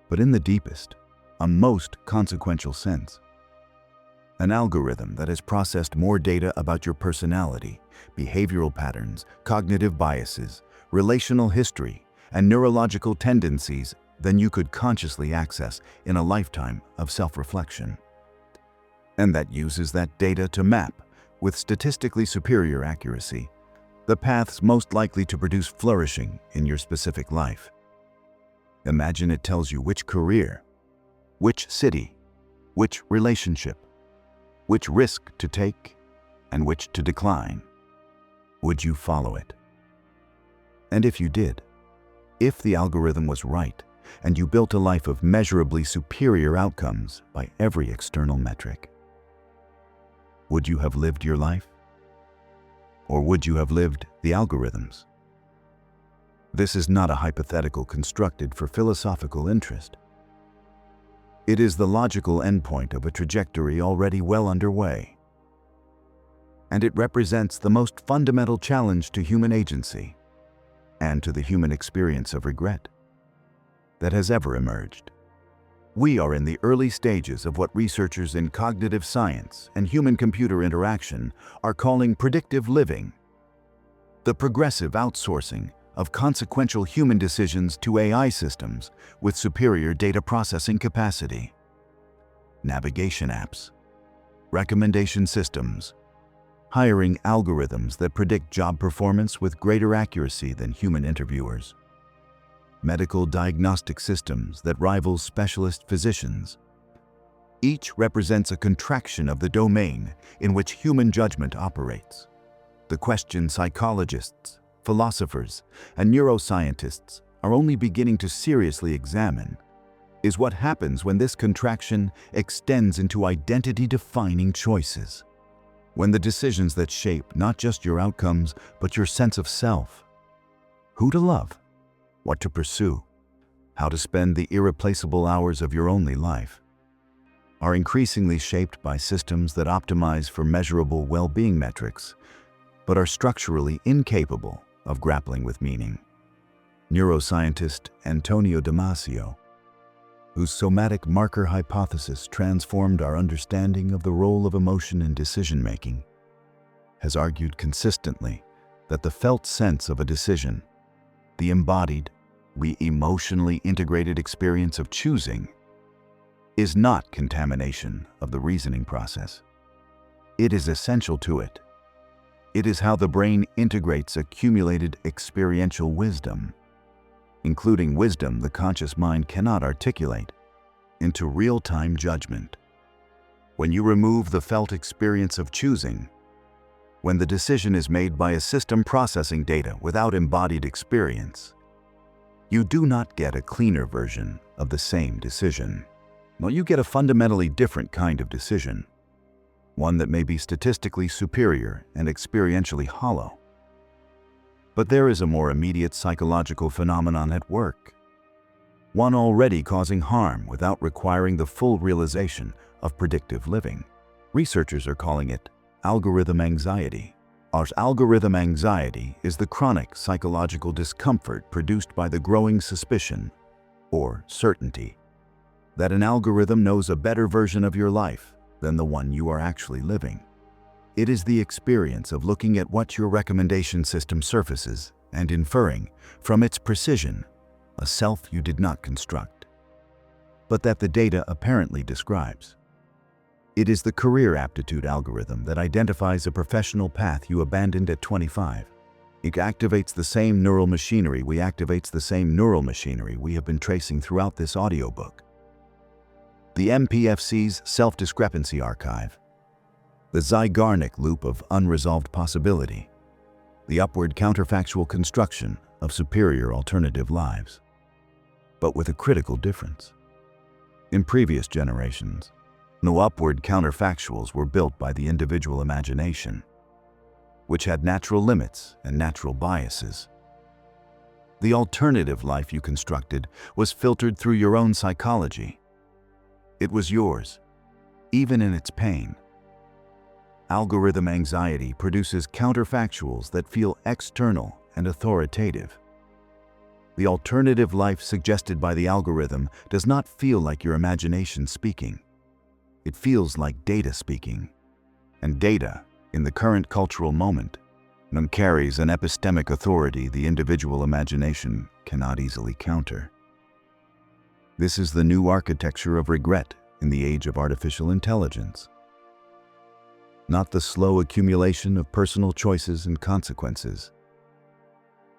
but in the deepest, a most consequential sense. An algorithm that has processed more data about your personality, behavioral patterns, cognitive biases, relational history, and neurological tendencies than you could consciously access in a lifetime of self-reflection. And that uses that data to map, with statistically superior accuracy, the paths most likely to produce flourishing in your specific life. Imagine it tells you which career, which city, which relationship, which risk to take, and which to decline. Would you follow it? And if you did, if the algorithm was right, and you built a life of measurably superior outcomes by every external metric, would you have lived your life? Or would you have lived the algorithms? This is not a hypothetical constructed for philosophical interest. It is the logical endpoint of a trajectory already well underway. And it represents the most fundamental challenge to human agency and to the human experience of regret that has ever emerged. We are in the early stages of what researchers in cognitive science and human-computer interaction are calling predictive living, the progressive outsourcing of consequential human decisions to AI systems with superior data processing capacity. Navigation apps, recommendation systems, hiring algorithms that predict job performance with greater accuracy than human interviewers, medical diagnostic systems that rival specialist physicians. Each represents a contraction of the domain in which human judgment operates. The question psychologists, philosophers, and neuroscientists are only beginning to seriously examine is what happens when this contraction extends into identity-defining choices. When the decisions that shape not just your outcomes, but your sense of self, who to love, what to pursue, how to spend the irreplaceable hours of your only life, are increasingly shaped by systems that optimize for measurable well-being metrics, but are structurally incapable of grappling with meaning. Neuroscientist Antonio Damasio, whose somatic marker hypothesis transformed our understanding of the role of emotion in decision-making, has argued consistently that the felt sense of a decision, the embodied, emotionally integrated experience of choosing, is not contamination of the reasoning process. It is essential to it. It is how the brain integrates accumulated experiential wisdom, including wisdom the conscious mind cannot articulate, into real-time judgment. When you remove the felt experience of choosing, when the decision is made by a system processing data without embodied experience, you do not get a cleaner version of the same decision. Well, you get a fundamentally different kind of decision, one that may be statistically superior and experientially hollow. But there is a more immediate psychological phenomenon at work, one already causing harm without requiring the full realization of predictive living. Researchers are calling it algorithm anxiety. Our algorithm anxiety is the chronic psychological discomfort produced by the growing suspicion, or certainty, that an algorithm knows a better version of your life than the one you are actually living. It is the experience of looking at what your recommendation system surfaces and inferring, from its precision, a self you did not construct, but that the data apparently describes. It is the career aptitude algorithm that identifies a professional path you abandoned at 25. It activates the same neural machinery we have been tracing throughout this audiobook. The MPFC's self-discrepancy archive, the Zeigarnik loop of unresolved possibility, the upward counterfactual construction of superior alternative lives. But with a critical difference. In previous generations, no upward counterfactuals were built by the individual imagination, which had natural limits and natural biases. The alternative life you constructed was filtered through your own psychology. It was yours, even in its pain. Algorithm anxiety produces counterfactuals that feel external and authoritative. The alternative life suggested by the algorithm does not feel like your imagination speaking. It feels like data speaking. And data, in the current cultural moment, carries an epistemic authority the individual imagination cannot easily counter. This is the new architecture of regret in the age of artificial intelligence. Not the slow accumulation of personal choices and consequences,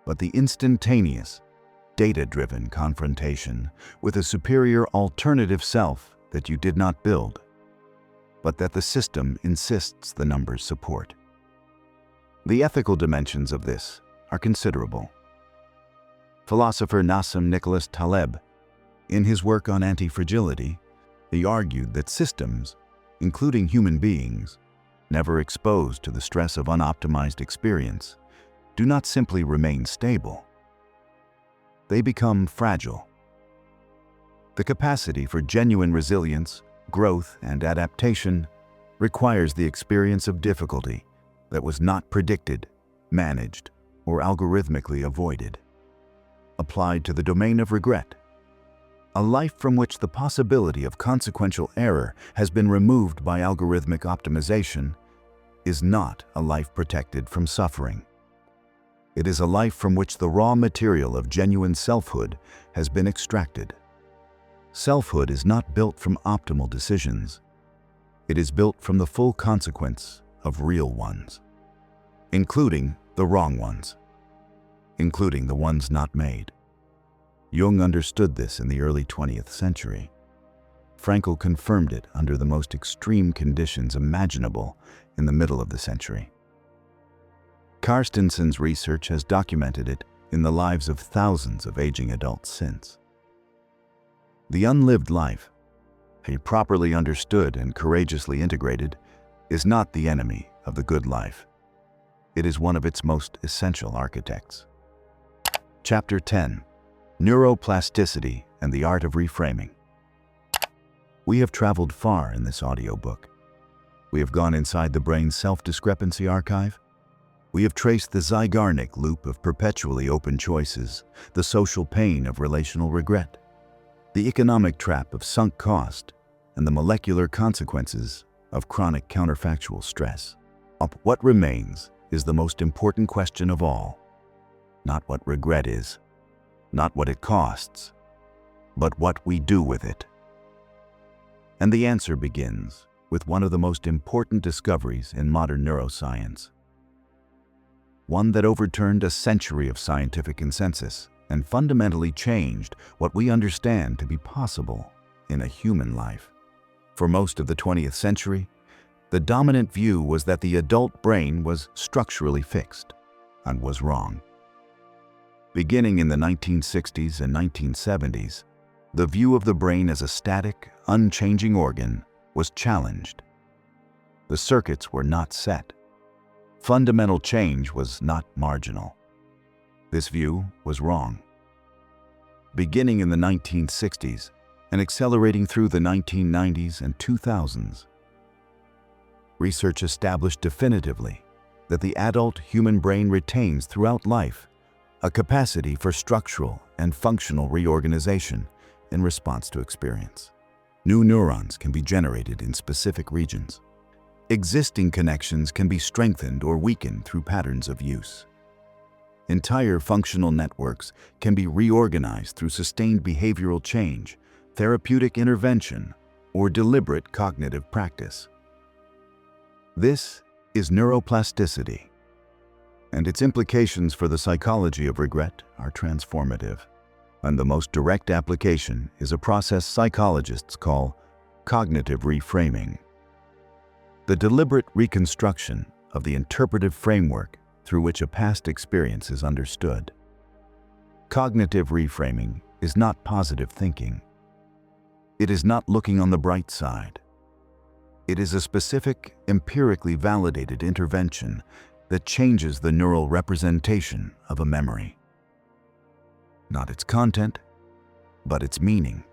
but the instantaneous, data-driven confrontation with a superior alternative self that you did not build, but that the system insists the numbers support. The ethical dimensions of this are considerable. Philosopher Nassim Nicholas Taleb, in his work on anti-fragility, he argued that systems, including human beings, never exposed to the stress of unoptimized experience, do not simply remain stable. They become fragile. The capacity for genuine resilience, growth, and adaptation requires the experience of difficulty that was not predicted, managed, or algorithmically avoided. Applied to the domain of regret, a life from which the possibility of consequential error has been removed by algorithmic optimization is not a life protected from suffering. It is a life from which the raw material of genuine selfhood has been extracted. Selfhood is not built from optimal decisions. It is built from the full consequence of real ones, including the wrong ones, including the ones not made. Jung understood this in the early 20th century. Frankl confirmed it under the most extreme conditions imaginable in the middle of the century. Carstenson's research has documented it in the lives of thousands of aging adults since. The unlived life, properly understood and courageously integrated, is not the enemy of the good life. It is one of its most essential architects. Chapter 10: Neuroplasticity and the Art of Reframing. We have traveled far in this audiobook. We have gone inside the brain's self-discrepancy archive. We have traced the Zeigarnik loop of perpetually open choices, the social pain of relational regret, the economic trap of sunk cost, and the molecular consequences of chronic counterfactual stress. What remains is the most important question of all. Not what regret is, not what it costs, but what we do with it. And the answer begins with one of the most important discoveries in modern neuroscience. One that overturned a century of scientific consensus and fundamentally changed what we understand to be possible in a human life. For most of the 20th century, the dominant view was that the adult brain was structurally fixed and was wrong. Beginning in the 1960s and 1970s, the view of the brain as a static, unchanging organ was challenged. The circuits were not set. Fundamental change was not marginal. This view was wrong. Beginning in the 1960s and accelerating through the 1990s and 2000s, research established definitively that the adult human brain retains throughout life a capacity for structural and functional reorganization in response to experience. New neurons can be generated in specific regions. Existing connections can be strengthened or weakened through patterns of use. Entire functional networks can be reorganized through sustained behavioral change, therapeutic intervention, or deliberate cognitive practice. This is neuroplasticity, and its implications for the psychology of regret are transformative. And the most direct application is a process psychologists call cognitive reframing, the deliberate reconstruction of the interpretive framework through which a past experience is understood. Cognitive reframing is not positive thinking. It is not looking on the bright side. It is a specific, empirically validated intervention that changes the neural representation of a memory. Not its content, but its meaning.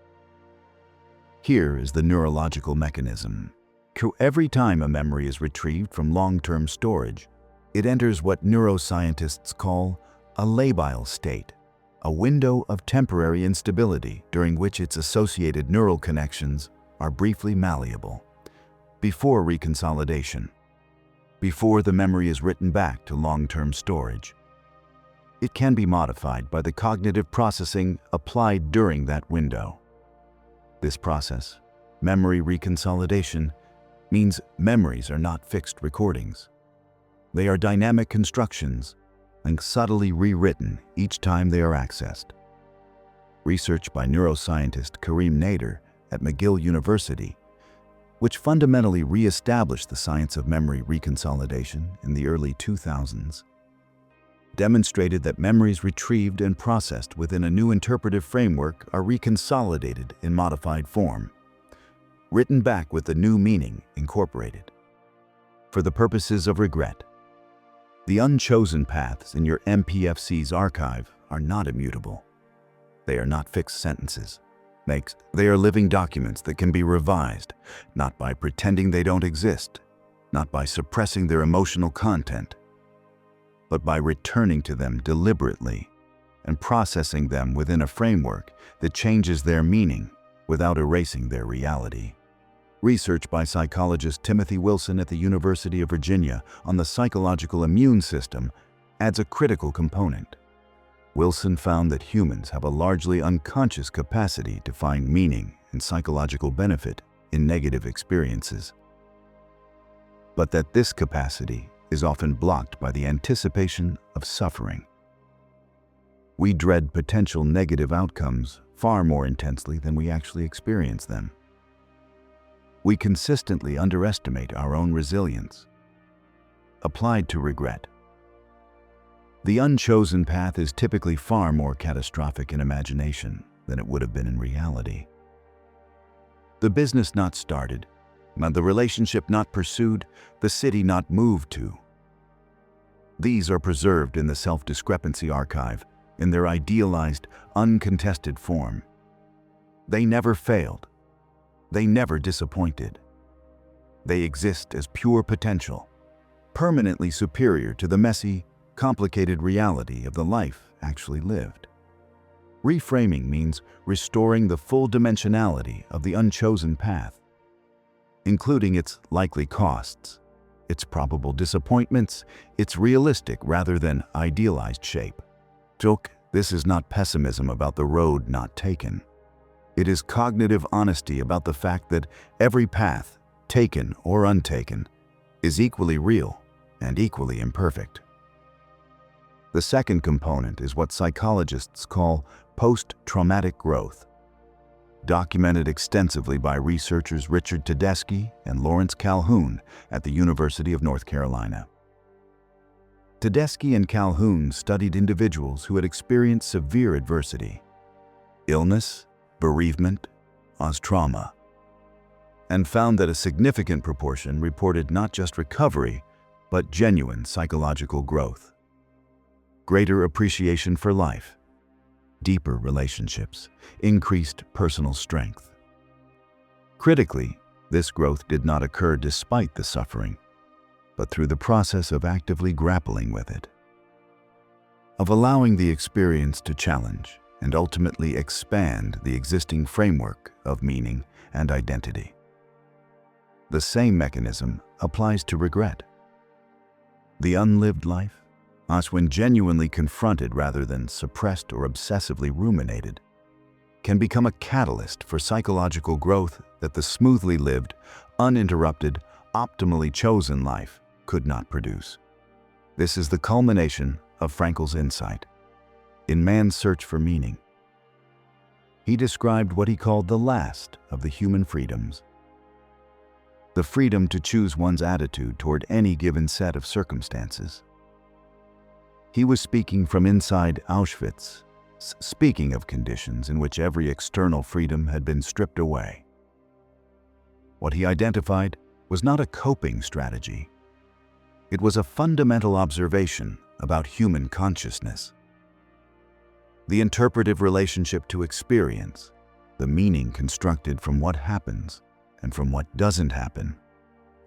Here is the neurological mechanism. Every time a memory is retrieved from long-term storage, it enters what neuroscientists call a labile state, a window of temporary instability during which its associated neural connections are briefly malleable, before reconsolidation, before the memory is written back to long-term storage. It can be modified by the cognitive processing applied during that window. This process, memory reconsolidation, means memories are not fixed recordings. They are dynamic constructions and subtly rewritten each time they are accessed. Research by neuroscientist Karim Nader at McGill University, which fundamentally re-established the science of memory reconsolidation in the early 2000s, demonstrated that memories retrieved and processed within a new interpretive framework are reconsolidated in modified form, written back with the new meaning incorporated. For the purposes of regret, the unchosen paths in your MPFC's archive are not immutable. They are not fixed sentences. They are living documents that can be revised, not by pretending they don't exist, not by suppressing their emotional content, but by returning to them deliberately and processing them within a framework that changes their meaning without erasing their reality. Research by psychologist Timothy Wilson at the University of Virginia on the psychological immune system adds a critical component. Wilson found that humans have a largely unconscious capacity to find meaning and psychological benefit in negative experiences, but that this capacity is often blocked by the anticipation of suffering. We dread potential negative outcomes far more intensely than we actually experience them. We consistently underestimate our own resilience. Applied to regret, the unchosen path is typically far more catastrophic in imagination than it would have been in reality. The business not started, the relationship not pursued, the city not moved to. These are preserved in the self-discrepancy archive in their idealized, uncontested form. They never failed. They never disappointed. They exist as pure potential, permanently superior to the messy, complicated reality of the life actually lived. Reframing means restoring the full dimensionality of the unchosen path, including its likely costs, its probable disappointments, its realistic rather than idealized shape. This is not pessimism about the road not taken. It is cognitive honesty about the fact that every path, taken or untaken, is equally real and equally imperfect. The second component is what psychologists call post-traumatic growth, documented extensively by researchers Richard Tedeschi and Lawrence Calhoun at the University of North Carolina. Tedeschi and Calhoun studied individuals who had experienced severe adversity, illness, bereavement, trauma, and found that a significant proportion reported not just recovery, but genuine psychological growth. greater appreciation for life, deeper relationships, increased personal strength. Critically, this growth did not occur despite the suffering, but through the process of actively grappling with it, of allowing the experience to challenge and ultimately expand the existing framework of meaning and identity. The same mechanism applies to regret. The unlived life, as when genuinely confronted rather than suppressed or obsessively ruminated, can become a catalyst for psychological growth that the smoothly lived, uninterrupted, optimally chosen life could not produce. This is the culmination of Frankl's insight in man's search for meaning. He described what he called the last of the human freedoms: the freedom to choose one's attitude toward any given set of circumstances. He was speaking from inside Auschwitz, speaking of conditions in which every external freedom had been stripped away. What he identified was not a coping strategy. It was a fundamental observation about human consciousness. The interpretive relationship to experience, the meaning constructed from what happens and from what doesn't happen,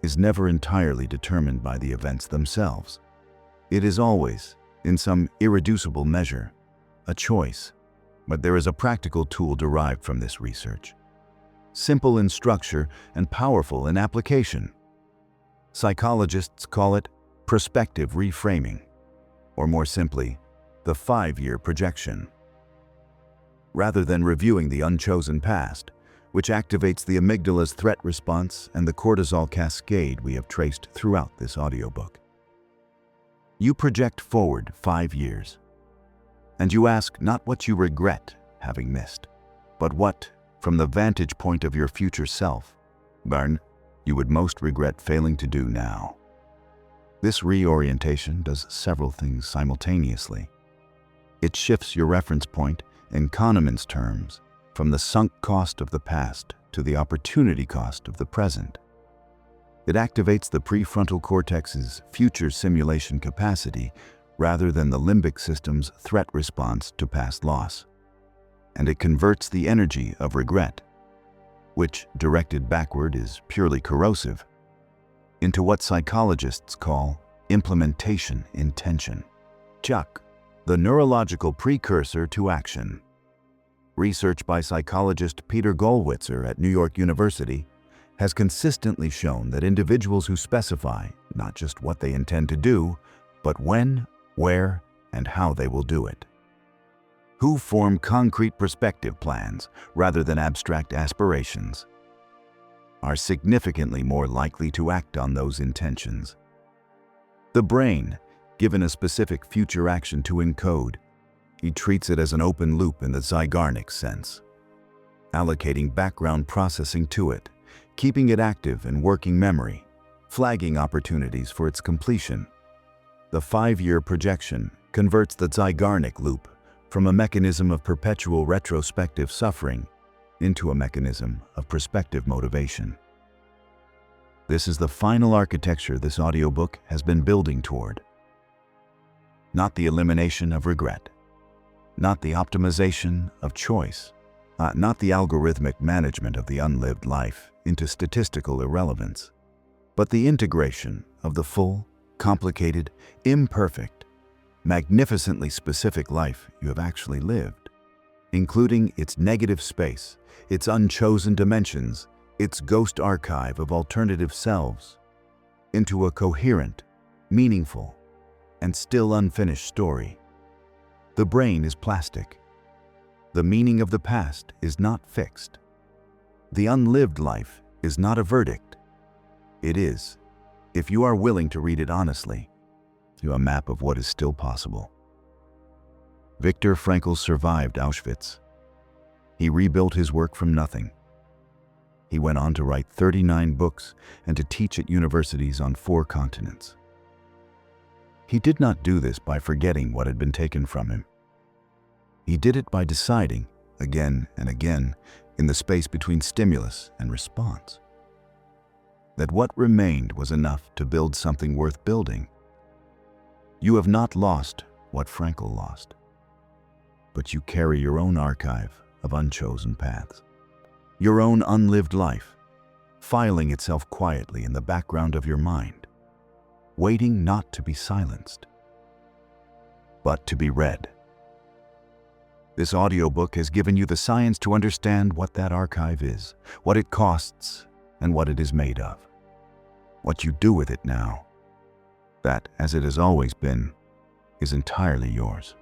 is never entirely determined by the events themselves. It is always, in some irreducible measure, a choice, but there is a practical tool derived from this research, simple in structure and powerful in application. Psychologists call it prospective reframing, or more simply, the 5-year projection. Rather than reviewing the unchosen past, which activates the amygdala's threat response and the cortisol cascade we have traced throughout this audiobook, you project forward 5 years, and you ask not what you regret having missed, but what, from the vantage point of your future self, Barn, you would most regret failing to do now. This reorientation does several things simultaneously. It shifts your reference point in Kahneman's terms from the sunk cost of the past to the opportunity cost of the present. It activates the prefrontal cortex's future simulation capacity rather than the limbic system's threat response to past loss. And it converts the energy of regret, which directed backward is purely corrosive, into what psychologists call implementation intention. CHUCK, the neurological precursor to action. Research by psychologist Peter Gollwitzer at New York University has consistently shown that individuals who specify not just what they intend to do, but when, where, and how they will do it, who form concrete perspective plans rather than abstract aspirations, are significantly more likely to act on those intentions. The brain, given a specific future action to encode, he treats it as an open loop in the Zeigarnik sense, allocating background processing to it, keeping it active in working memory, flagging opportunities for its completion. The 5-year projection converts the Zeigarnik loop from a mechanism of perpetual retrospective suffering into a mechanism of prospective motivation. This is the final architecture this audiobook has been building toward. Not the elimination of regret, not the optimization of choice, not the algorithmic management of the unlived life into statistical irrelevance, but the integration of the full, complicated, imperfect, magnificently specific life you have actually lived, including its negative space, its unchosen dimensions, its ghost archive of alternative selves, into a coherent, meaningful, and still unfinished story. The brain is plastic. The meaning of the past is not fixed. The unlived life is not a verdict. It is, if you are willing to read it honestly, a map of what is still possible. Viktor Frankl survived Auschwitz. He rebuilt his work from nothing. He went on to write 39 books and to teach at universities on 4 continents. He did not do this by forgetting what had been taken from him. He did it by deciding, again and again, in the space between stimulus and response, that what remained was enough to build something worth building. You have not lost what Frankel lost. But you carry your own archive of unchosen paths, your own unlived life, filing itself quietly in the background of your mind, waiting not to be silenced, but to be read. This audiobook has given you the science to understand what that archive is, what it costs, and what it is made of. What you do with it now, that, as it has always been, is entirely yours.